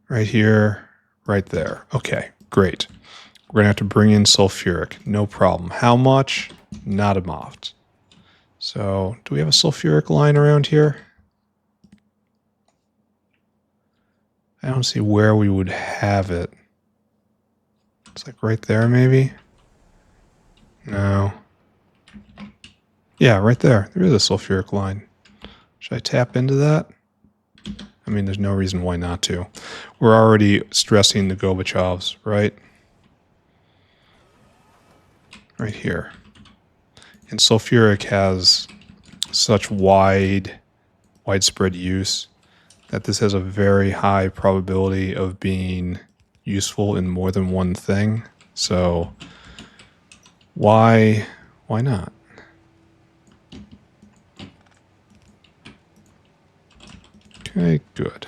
Right here, right there. Okay, great. We're going to have to bring in sulfuric. No problem. How much? Not a lot. So, do we have a sulfuric line around here? I don't see where we would have it. It's like right there, maybe? No. Yeah, right there. There is a sulfuric line. Should I tap into that? I mean, there's no reason why not to. We're already stressing the GOBACHOVs, right? Right here. And sulfuric has such widespread use that this has a very high probability of being useful in more than one thing. So why not? Okay, good.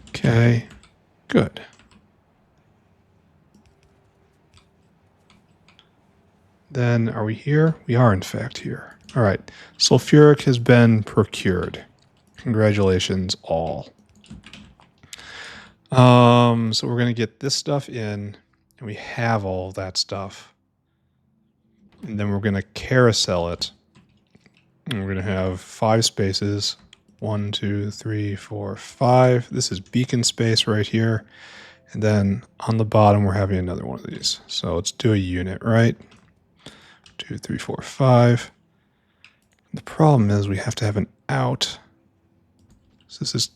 Okay, good. Then, are we here? We are, in fact, here. All right. Sulfuric has been procured. Congratulations, all. So we're going to get this stuff in, and we have all of that stuff. And then we're going to carousel it. And we're going to have 5 spaces. 1, 2, 3, 4, 5. This is beacon space right here. And then on the bottom, we're having another one of these. So let's do a unit, right? 2, 3, 4, 5. The problem is we have to have an out. So this is,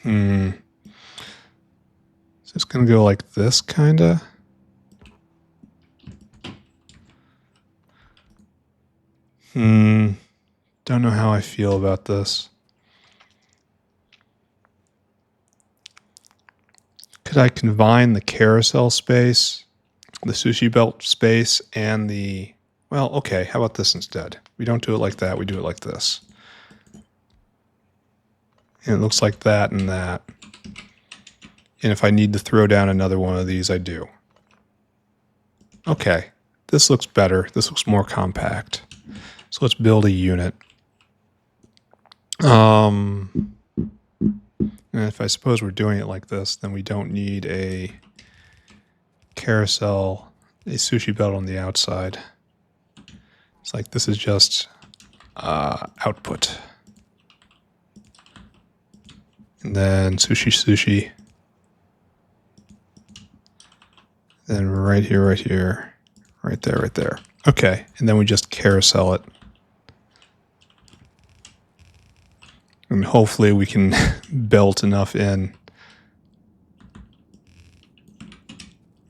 is this going to go like this, kind of? Don't know how I feel about this. Could I combine the carousel space, the sushi belt space, and the... Well, okay, how about this instead? We don't do it like that, we do it like this. And it looks like that and that. And if I need to throw down another one of these, I do. Okay, this looks better. This looks more compact. So let's build a unit. And if I suppose we're doing it like this, then we don't need a carousel, a sushi belt on the outside. It's like this is just output. And then sushi. Then right here, right there. Okay, and then we just carousel it. And hopefully we can belt enough in.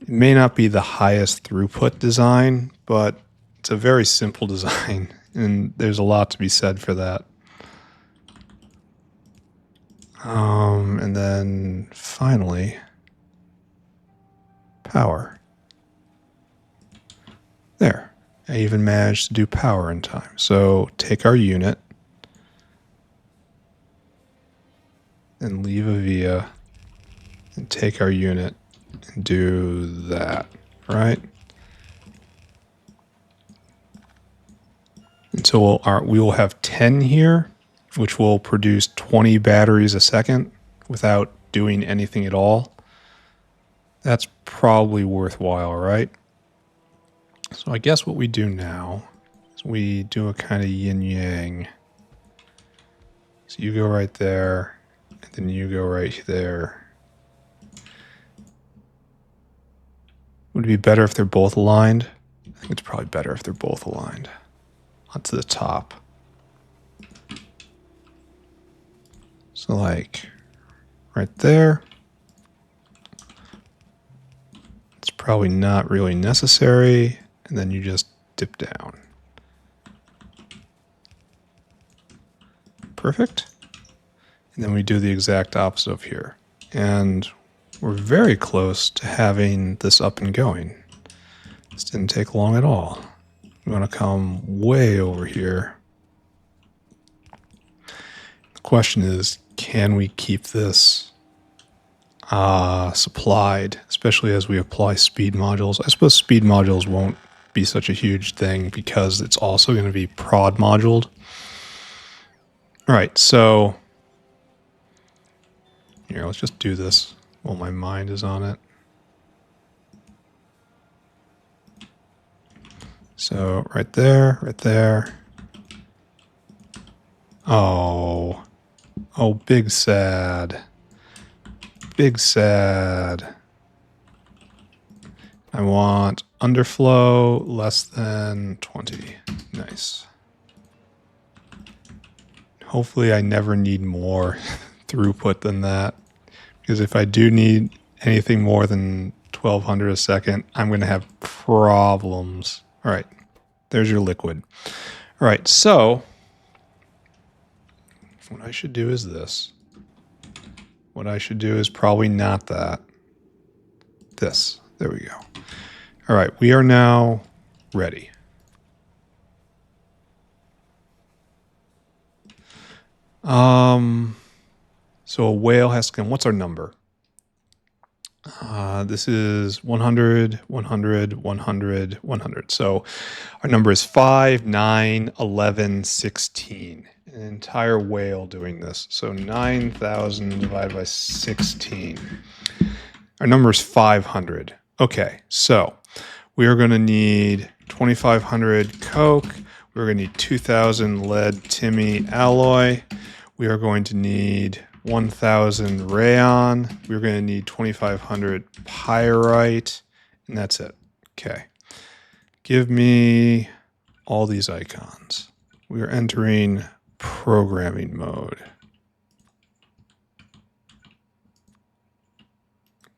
It may not be the highest throughput design, but it's a very simple design, and there's a lot to be said for that. And then finally, power. There. I even managed to do power in time. So take our unit and leave a via and take our unit and do that, right? And so we will have 10 here, which will produce 20 batteries a second without doing anything at all. That's probably worthwhile, right? So I guess what we do now is we do a kind of yin-yang. So you go right there, and then you go right there. Would it be better if they're both aligned? I think it's probably better if they're both aligned. Onto the top. So like right there. It's probably not really necessary. And then you just dip down. Perfect. And then we do the exact opposite of here. And we're very close to having this up and going. This didn't take long at all. We want to come way over here. The question is, can we keep this supplied, especially as we apply speed modules? I suppose speed modules won't be such a huge thing because it's also going to be prod moduled. All right, so here, let's just do this while my mind is on it. So right there, right there. Oh, big sad. Big sad. I want underflow less than 20. Nice. Hopefully I never need more throughput than that. Because if I do need anything more than 1200 a second, I'm going to have problems. All right, there's your liquid. All right, so what I should do is this. What I should do is probably not that. This. There we go. All right, we are now ready. So a whale has to come. What's our number? This is 100, 100, 100, 100. So our number is 5, 9, 11, 16. An entire whale doing this. So 9,000 divided by 16. Our number is 500. Okay, so we are going to need 2,500 coke. We're going to need 2,000 lead Timmy alloy. We are going to need 1,000 rayon. We're going to need 2,500 pyrite. And that's it. Okay. Give me all these icons. We are entering programming mode.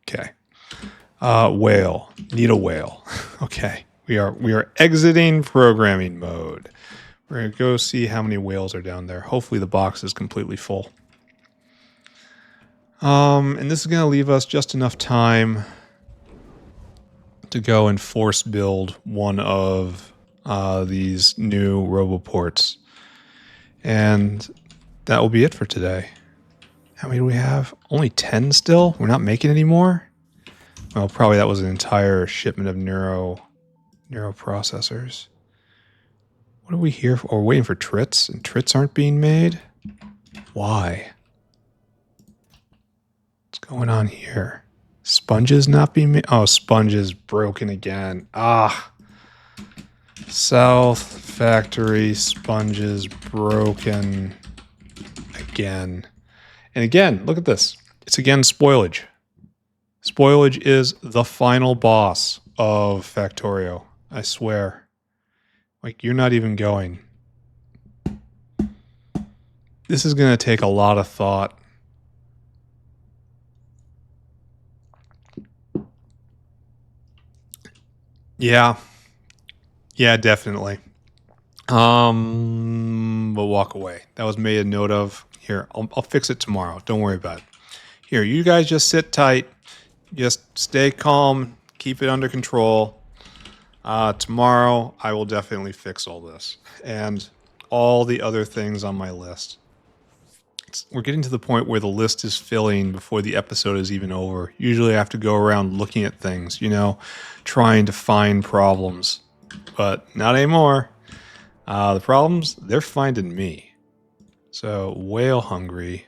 Okay. Whale. Need a whale. Okay. We are exiting programming mode. We're going to go see how many whales are down there. Hopefully the box is completely full. And this is going to leave us just enough time to go and force build one of these new Roboports. And that will be it for today. How many do we have? Only 10 still? We're not making any more? Well, probably that was an entire shipment of neuroprocessors. What are we here for? Oh, we're waiting for trits, and trits aren't being made? Why? What's going on here? Sponges not being made? Oh, sponges broken again. Ah. South factory sponges broken again. And again, look at this. It's again spoilage. Spoilage is the final boss of Factorio. I swear. Like, you're not even going. This is going to take a lot of thought. Yeah. Yeah, definitely. We'll walk away. That was made a note of. Here, I'll fix it tomorrow. Don't worry about it. Here, you guys just sit tight. Just stay calm. keep it under control. Tomorrow, I will definitely fix all this and all the other things on my list. We're getting to the point where the list is filling before the episode is even over. Usually I have to go around looking at things, you know, trying to find problems. But not anymore. The problems, they're finding me. So, whale hungry.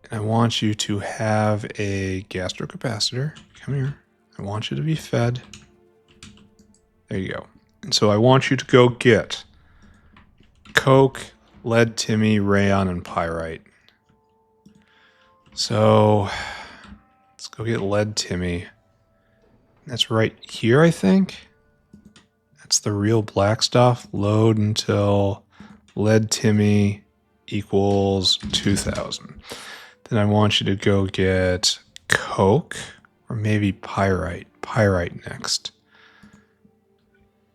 And I want you to have a gastrocapacitor. Come here. I want you to be fed. There you go. And so I want you to go get coke, lead, timmy, rayon, and pyrite. So let's go get lead, timmy. That's right here, I think. That's the real black stuff. Load until lead, timmy equals 2,000. Then I want you to go get coke or maybe pyrite. Pyrite next.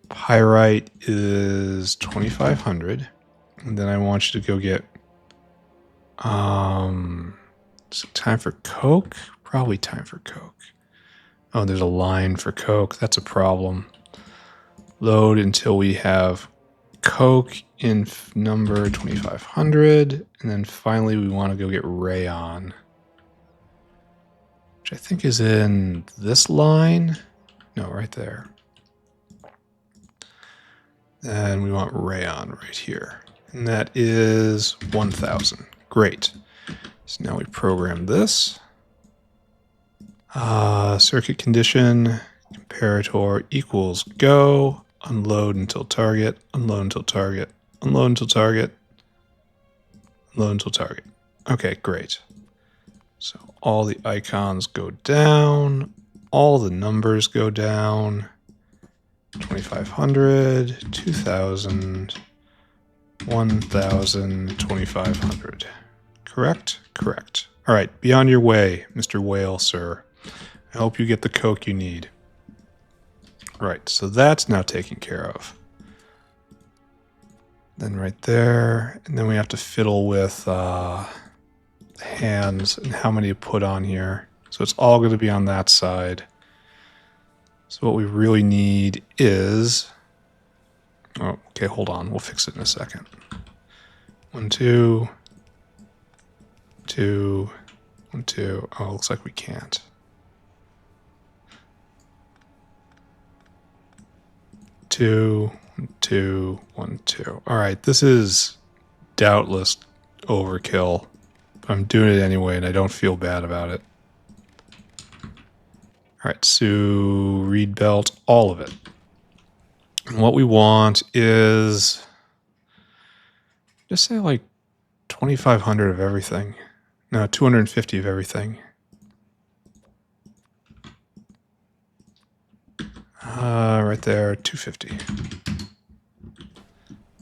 Pyrite is 2,500. And then I want you to go get some time for coke? Probably time for coke. Oh, there's a line for coke. That's a problem. Load until we have coke in number 2,500. And then finally we want to go get rayon, which I think is in this line. No, right there. And we want rayon right here. And that is 1,000. Great. So now we program this. Circuit condition, comparator equals go, unload until target, unload until target, unload until target, unload until target. Okay, great. So all the icons go down, all the numbers go down. 2,500, 2,000, 1,000, 2,500. Correct? Correct. All right, be on your way, Mr. Whale, sir. I hope you get the coke you need. Right, so that's now taken care of. Then right there, and then we have to fiddle with the hands and how many to put on here. So it's all going to be on that side. So what we really need is... Oh, okay, hold on. We'll fix it in a second. 1, 2, 2, 1, 2. Oh, it looks like we can't. 2, 2, 1, 2. All right, this is doubtless overkill, but I'm doing it anyway, and I don't feel bad about it. All right, so read belt, all of it. And what we want is just say like 2,500 of everything. No, 250 of everything. Right there, 250.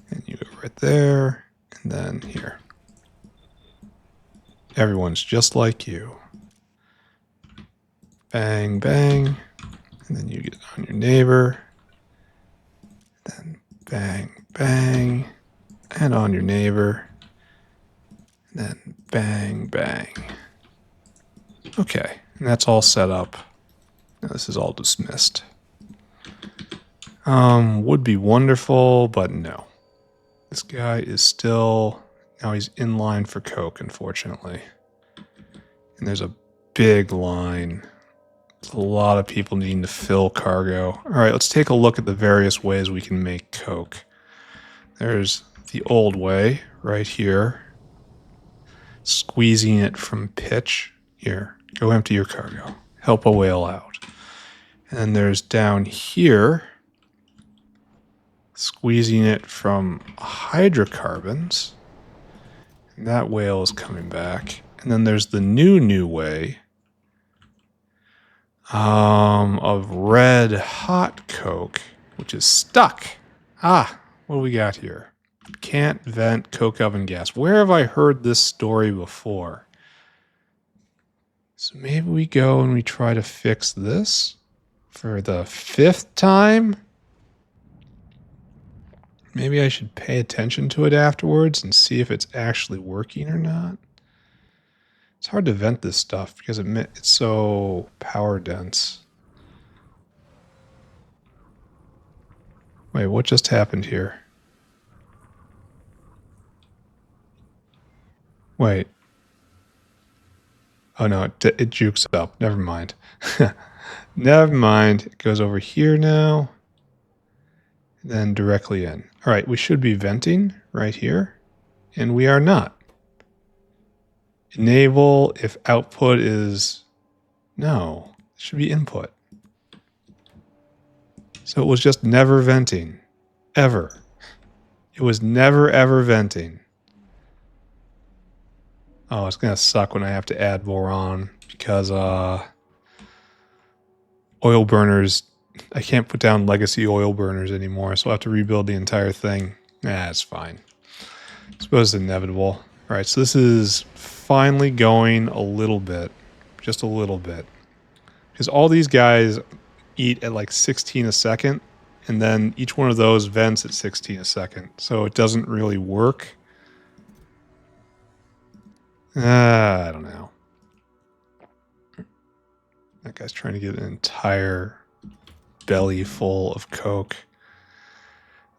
And you go right there, and then here. Everyone's just like you. Bang, bang. And then you get on your neighbor. Then bang, bang. And on your neighbor. And then bang, bang. Okay, and that's all set up. Now this is all dismissed. Would be wonderful, but no. This guy is still... Now he's in line for coke, unfortunately. And there's a big line. There's a lot of people needing to fill cargo. All right, let's take a look at the various ways we can make coke. There's the old way, right here. Squeezing it from pitch. Here, go empty your cargo. Help a whale out. And then there's down here, squeezing it from hydrocarbons. And that whale is coming back. And then there's the new way of red hot coke, which is stuck. Ah, what do we got here? Can't vent coke oven gas. Where have I heard this story before? So maybe we go and we try to fix this for the 5th time. Maybe I should pay attention to it afterwards and see if it's actually working or not. It's hard to vent this stuff because it's so power dense. Wait, what just happened here? Wait. Oh no, it jukes up. Never mind. Never mind. It goes over here now. Then directly in. All right, we should be venting right here. And we are not. Enable if output is... No, it should be input. So it was just never venting. Ever. It was never, ever venting. Oh, it's going to suck when I have to add more on because oil burners, I can't put down legacy oil burners anymore, so I have to rebuild the entire thing. Nah, it's fine. I suppose it's inevitable. All right, so this is finally going a little bit, just a little bit. Because all these guys eat at like 16 a second, and then each one of those vents at 16 a second, so it doesn't really work. I don't know. That guy's trying to get an entire belly full of Coke.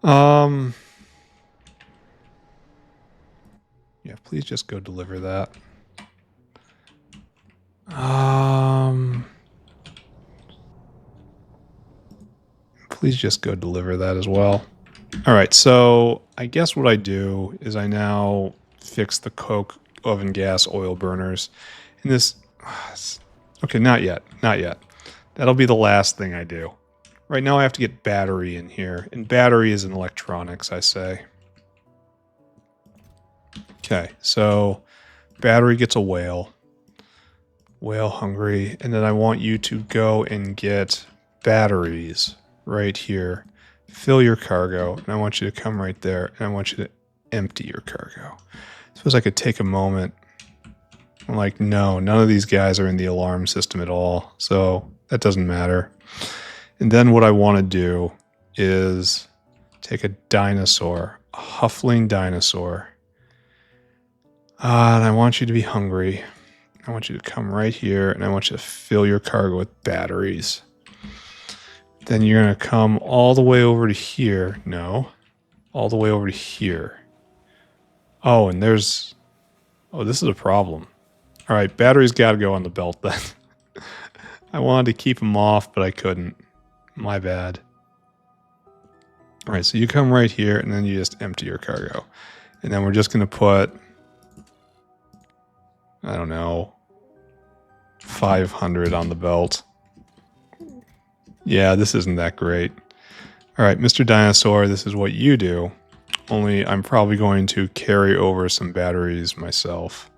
Yeah, please just go deliver that. Please just go deliver that as well. All right, so I guess what I do is I now fix the Coke oven gas oil burners. And this... Okay, not yet. Not yet. That'll be the last thing I do. Right now I have to get battery in here. And battery is in electronics, I say. Okay, so battery gets a whale. Whale hungry. And then I want you to go and get batteries right here. Fill your cargo. And I want you to come right there. And I want you to empty your cargo. I suppose I could take a moment. I'm like, no, none of these guys are in the alarm system at all. So that doesn't matter. And then what I want to do is take a dinosaur, a huffling dinosaur. And I want you to be hungry. I want you to come right here and I want you to fill your cargo with batteries. Then you're going to come all the way over to here. No, all the way over to here. Oh, and there's... Oh, this is a problem. All right, batteries got to go on the belt then. I wanted to keep them off, but I couldn't. My bad. All right, so you come right here, and then you just empty your cargo. And then we're just going to put, I don't know, 500 on the belt. Yeah, this isn't that great. All right, Mr. Dinosaur, this is what you do. Only I'm probably going to carry over some batteries myself.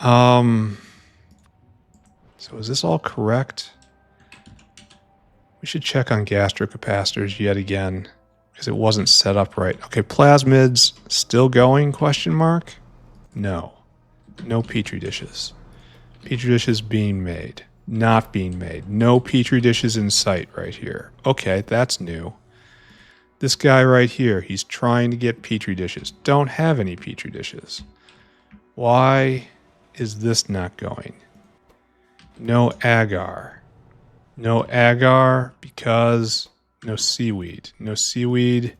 So is this all correct? We should check on gastrocapacitors yet again because it wasn't set up right. Okay, plasmids still going, question mark? No. No petri dishes. Petri dishes being made. Not being made. No petri dishes in sight right here. Okay, that's new. This guy right here, he's trying to get petri dishes. Don't have any petri dishes. Why is this not going? No agar. No agar because no seaweed. No seaweed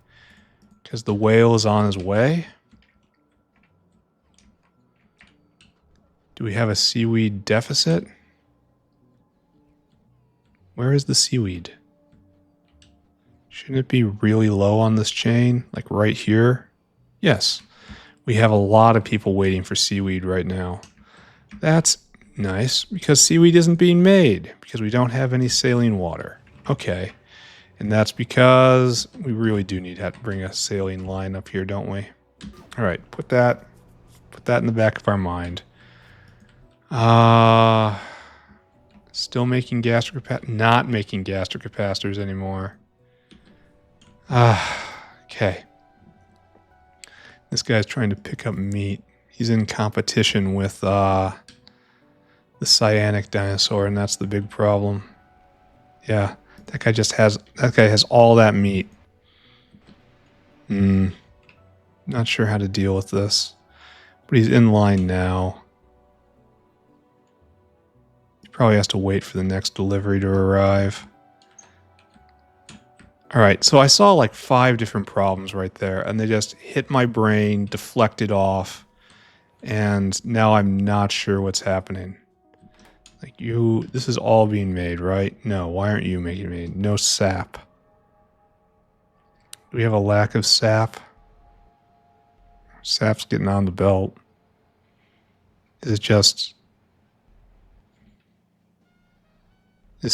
because the whale is on his way. Do we have a seaweed deficit? Where is the seaweed? Shouldn't it be really low on this chain? Like right here? Yes. We have a lot of people waiting for seaweed right now. That's nice, because seaweed isn't being made, because we don't have any saline water. Okay. And that's because we really do need to bring a saline line up here, don't we? All right, put that in the back of our mind. Still making not making gastrocapacitors anymore. Okay. This guy's trying to pick up meat. He's in competition with the cyanic dinosaur, and that's the big problem. Yeah, that guy has all that meat. Not sure how to deal with this. But he's in line now. He probably has to wait for the next delivery to arrive. All right, so I saw like 5 different problems right there, and they just hit my brain, deflected off, and now I'm not sure what's happening. Like this is all being made, right? No, why aren't you making me? No sap. Do we have a lack of sap? Sap's getting on the belt. Is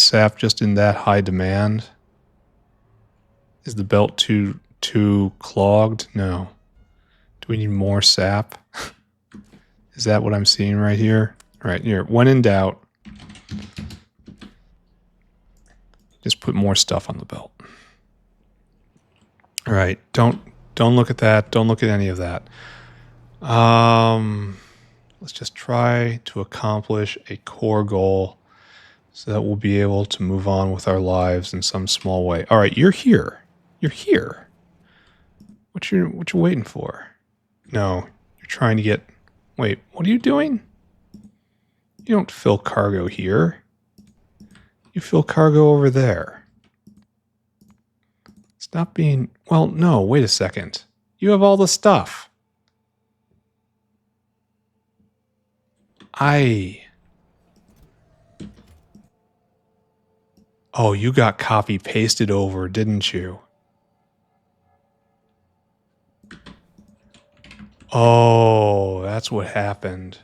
sap just in that high demand? Is the belt too clogged? No. Do we need more sap? Is that what I'm seeing right here? All right, here. When in doubt, just put more stuff on the belt. All right, don't look at that. Don't look at any of that. Let's just try to accomplish a core goal so that we'll be able to move on with our lives in some small way. All right, you're here. You're here. What you waiting for? No, you're trying to get... Wait, what are you doing? You don't fill cargo here. You fill cargo over there. Stop being... Well, no, wait a second. You have all the stuff. Oh, you got copy pasted over, didn't you? Oh, that's what happened.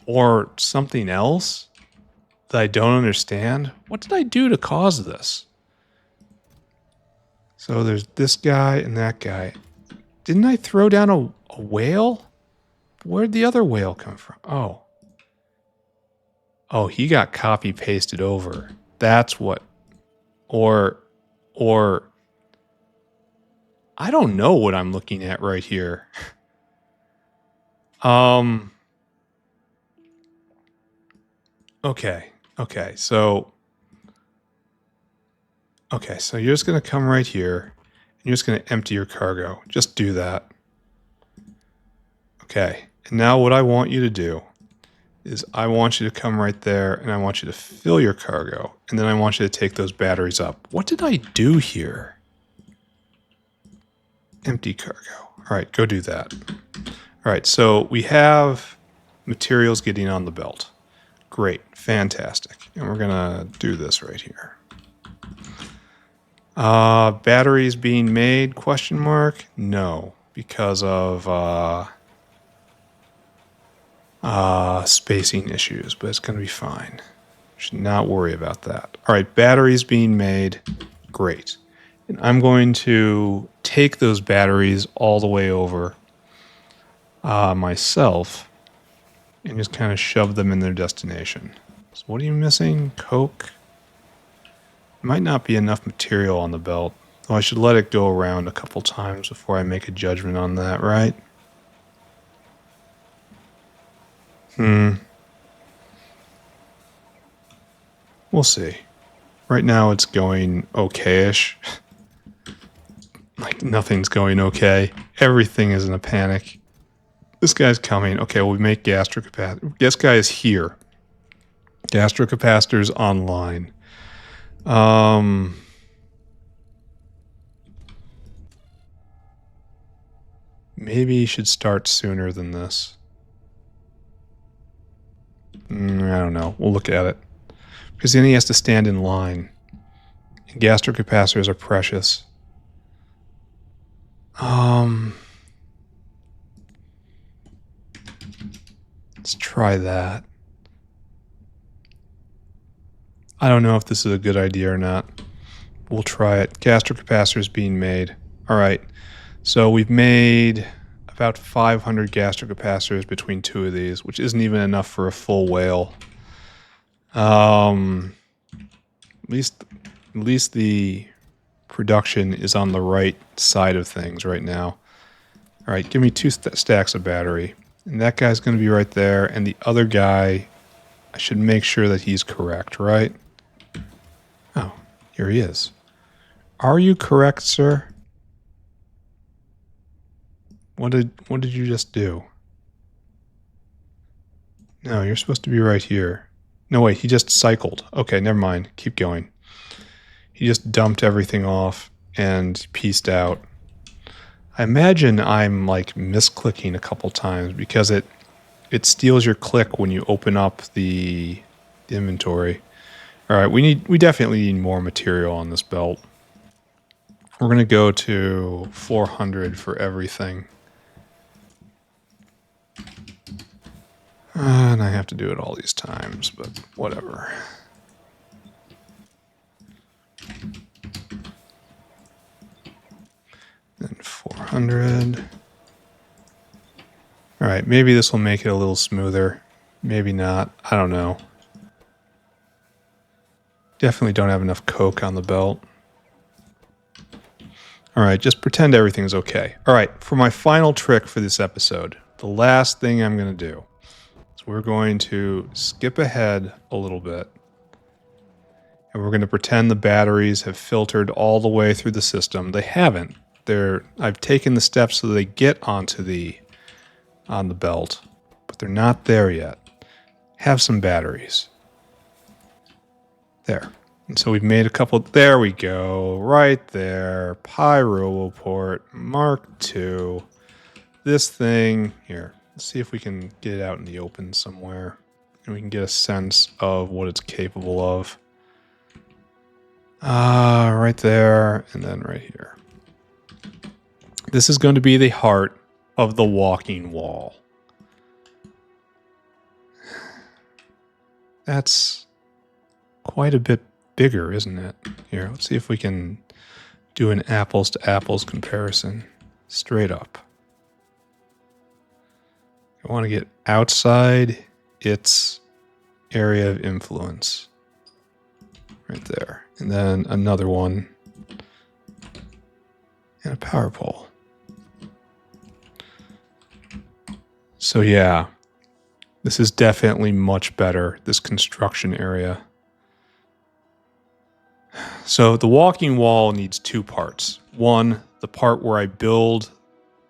Or something else that I don't understand? What did I do to cause this? So there's this guy and that guy. Didn't I throw down a whale? Where'd the other whale come from? Oh. Oh, he got copy pasted over. That's what. Or I don't know what I'm looking at right here. Okay. So you're just going to come right here and you're just going to empty your cargo. Just do that. Okay. And now what I want you to do is I want you to come right there and I want you to fill your cargo. And then I want you to take those batteries up. What did I do here? Empty cargo. All right, go do that. All right, so we have materials getting on the belt. Great, fantastic. And we're gonna do this right here. Batteries being made, question mark? No, because of spacing issues, but it's gonna be fine. Should not worry about that. All right, batteries being made, great. And I'm going to take those batteries all the way over myself and just kind of shove them in their destination. So what are you missing? Coke? Might not be enough material on the belt. Oh, I should let it go around a couple times before I make a judgment on that, right? We'll see. Right now it's going okay-ish. Like nothing's going okay. Everything is in a panic. This guy's coming. Okay, we make gastrocapacitors. This guy is here. Gastrocapacitors online. Maybe you should start sooner than this. I don't know. We'll look at it. Because then he has to stand in line. And gastrocapacitors are precious. Let's try that. I don't know if this is a good idea or not. We'll try it. Gastrocapacitors being made. All right. So we've made about 500 gastrocapacitors between 2 of these, which isn't even enough for a full whale. At least the production is on the right side of things right now. All right, give me 2 stacks of battery. And that guy's going to be right there. And the other guy, I should make sure that he's correct, right? Oh, here he is. Are you correct, sir? What did you just do? No, you're supposed to be right here. No, wait, he just cycled. Okay, never mind. Keep going. He just dumped everything off and pieced out. I imagine I'm like misclicking a couple times because it steals your click when you open up the inventory. All right, we definitely need more material on this belt. We're going to go to 400 for everything. And I have to do it all these times, but whatever. Then 400. All right, maybe this will make it a little smoother. Maybe not. I don't know. Definitely don't have enough coke on the belt. All right, just pretend everything's okay. All right, for my final trick for this episode, the last thing I'm going to do is we're going to skip ahead a little bit. And we're going to pretend the batteries have filtered all the way through the system. They haven't. I've taken the steps so they get on the belt, but they're not there yet. Have some batteries. There. And so we've made a couple. There we go. Right there. Roboport Mark II. This thing. Here. Let's see if we can get it out in the open somewhere. And we can get a sense of what it's capable of. Right there. And then right here. This is going to be the heart of the walking wall. That's quite a bit bigger, isn't it? Here, let's see if we can do an apples to apples comparison. Straight up. I want to get outside its area of influence. Right there. And then another one. And a power pole. So yeah, this is definitely much better, this construction area. So the walking wall needs two parts. One, the part where I build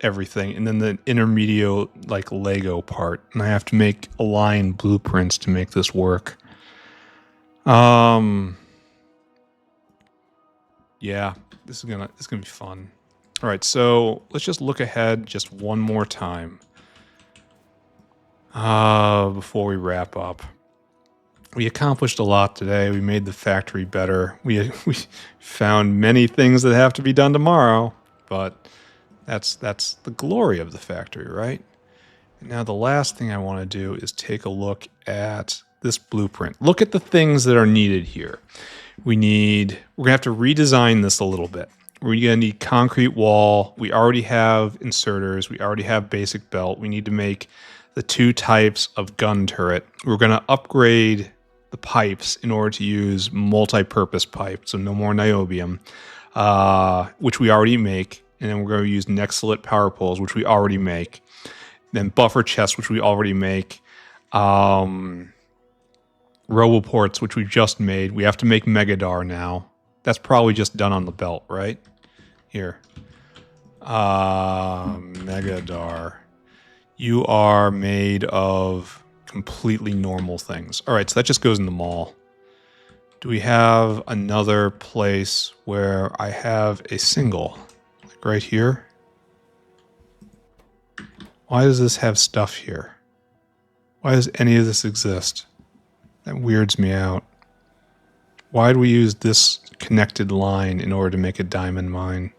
everything, and then the intermediate like Lego part. And I have to make aligned blueprints to make this work. Yeah, this is gonna be fun. All right, so let's just look ahead just one more time. Before we wrap up. We accomplished a lot today. We made the factory better. We found many things that have to be done tomorrow, but that's the glory of the factory, right? And now the last thing I want to do is take a look at this blueprint. Look at the things that are needed here. We're going to have to redesign this a little bit. We're going to need concrete wall. We already have inserters. We already have basic belt. We need to make the two types of gun turret. We're going to upgrade the pipes in order to use multi-purpose pipe, so no more niobium, which we already make. And then we're going to use Nexalit power poles, which we already make. Then buffer chests, which we already make. Roboports, which we just made. We have to make Megadar now. That's probably just done on the belt, right? Here. Megadar. You are made of completely normal things. All right, so that just goes in the mall. Do we have another place where I have a single? Like right here? Why does this have stuff here? Why does any of this exist? That weirds me out. Why do we use this connected line in order to make a diamond mine?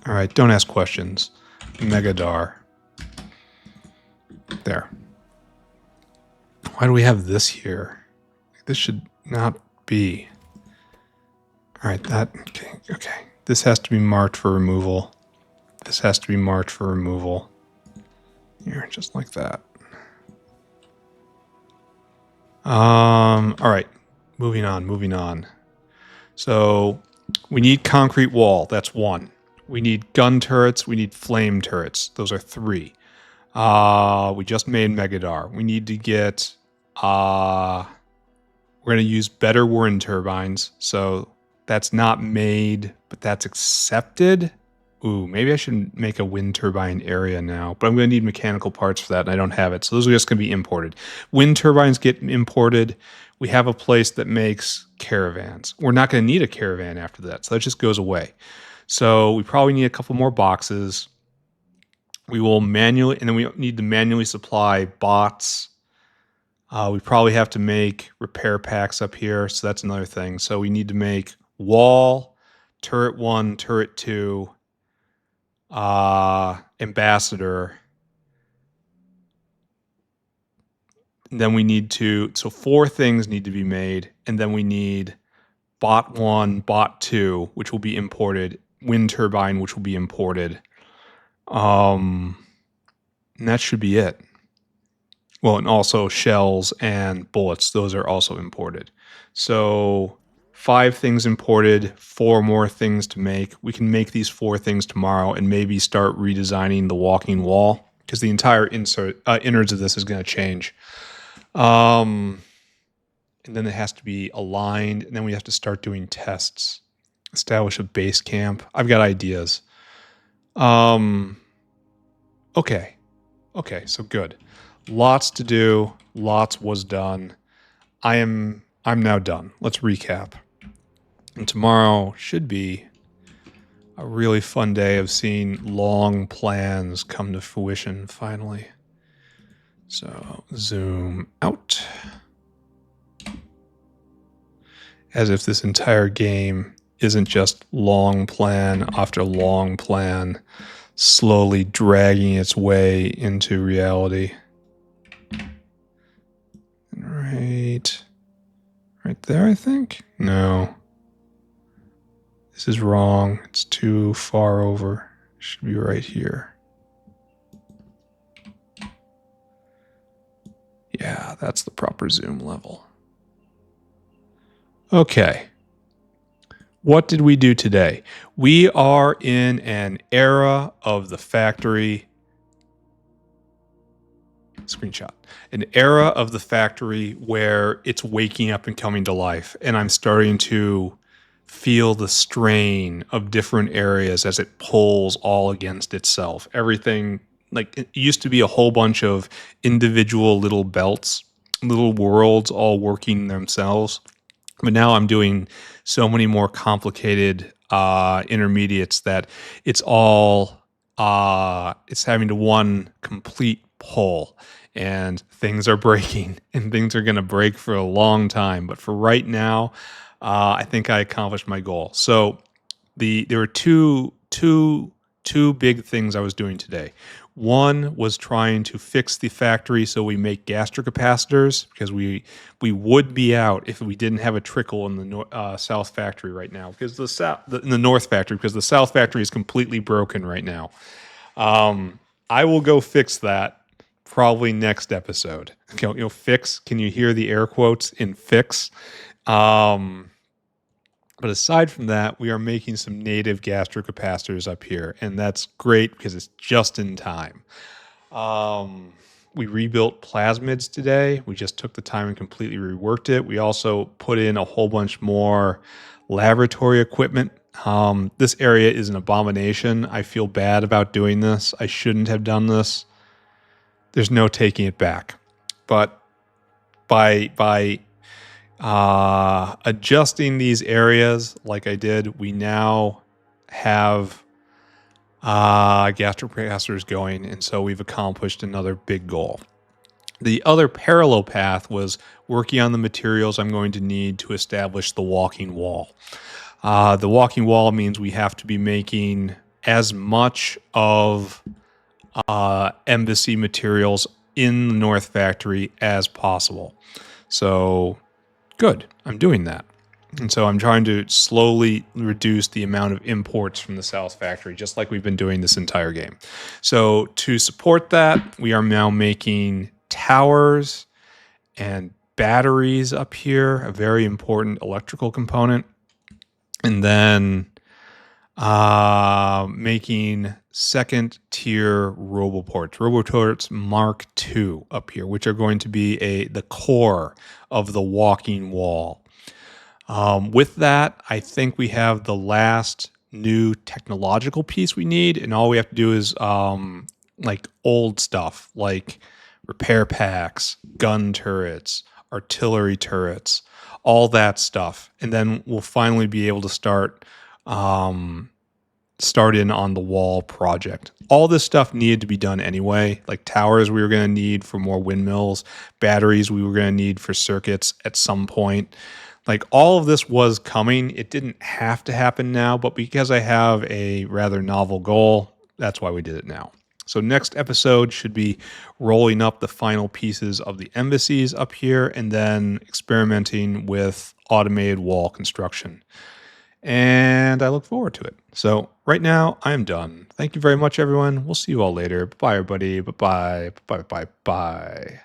All right, don't ask questions. Megadar. There. Why do we have this here? This should not be. All right, okay. This has to be marked for removal. This has to be marked for removal. Here, just like that. All right, moving on. So we need concrete wall. That's one. We need gun turrets. We need flame turrets. Those are three. We just made Megadar. We need to get, we're going to use better wind turbines. So that's not made, but that's accepted. Ooh, maybe I should make a wind turbine area now, but I'm going to need mechanical parts for that, and I don't have it. So those are just going to be imported. Wind turbines get imported. We have a place that makes caravans. We're not going to need a caravan after that, so that just goes away. So we probably need a couple more boxes. We will manually, and then we need to manually supply bots. We probably have to make repair packs up here, so that's another thing. So we need to make wall, turret 1, turret 2, ambassador. And then we need to, so 4 things need to be made, and then we need bot 1, bot 2, which will be imported, wind turbine, which will be imported. And that should be it. Well, and also shells and bullets, those are also imported. So 5 things imported, 4 more things to make. We can make these 4 things tomorrow and maybe start redesigning the walking wall, because the entire innards of this is going to change. And then it has to be aligned, and then we have to start doing tests. Establish a base camp. I've got ideas. Okay, so good. Lots to do. Lots was done. I'm now done. Let's recap. And tomorrow should be a really fun day of seeing long plans come to fruition finally. So zoom out. As if this entire game isn't just long plan after long plan, slowly dragging its way into reality. Right there, I think? No. This is wrong. It's too far over. It should be right here. Yeah, that's the proper zoom level. Okay. What did we do today? We are in an era of the factory. Screenshot. An era of the factory where it's waking up and coming to life. And I'm starting to feel the strain of different areas as it pulls all against itself. Everything, like, it used to be a whole bunch of individual little belts, little worlds all working themselves. But now I'm doing so many more complicated intermediates that it's all, it's having to one complete pull, and things are breaking, and things are going to break for a long time. But for right now, I think I accomplished my goal. So there were two big things I was doing today. One was trying to fix the factory so we make gastrocapacitors, because we would be out if we didn't have a trickle in the south factory right now, because in the north factory, because the south factory is completely broken right now. I will go fix that probably next episode. Fix. Can you hear the air quotes in fix? But aside from that, we are making some native gastrocapacitors up here, and that's great because it's just in time. We rebuilt Plasmids today. We just took the time and completely reworked it. We also put in a whole bunch more laboratory equipment. This area is an abomination. I feel bad about doing this. I shouldn't have done this. There's no taking it back. But by adjusting these areas like I did, we now have gastrocapacitors going, and so we've accomplished another big goal. The other parallel path was working on the materials I'm going to need to establish the walking wall. The walking wall means we have to be making as much of embassy materials in the North Factory as possible. So good, I'm doing that. And so I'm trying to slowly reduce the amount of imports from the South Factory, just like we've been doing this entire game. So to support that, we are now making towers and batteries up here, a very important electrical component. And then making second tier Roboports Mark II up here, which are going to be the core of the walking wall. With that, I think we have the last new technological piece we need, and all we have to do is like old stuff like repair packs, gun turrets, artillery turrets, all that stuff. And then we'll finally be able to start in on the wall project. All this stuff needed to be done anyway, like towers we were going to need for more windmills, batteries we were going to need for circuits at some point. Like all of this was coming. It didn't have to happen now, but because I have a rather novel goal, that's why we did it now. So next episode should be rolling up the final pieces of the embassies up here and then experimenting with automated wall construction. And I look forward to it. So right now I am done. Thank you very much, everyone. We'll see you all later. Bye, everybody. Bye-bye. Bye-bye. Bye.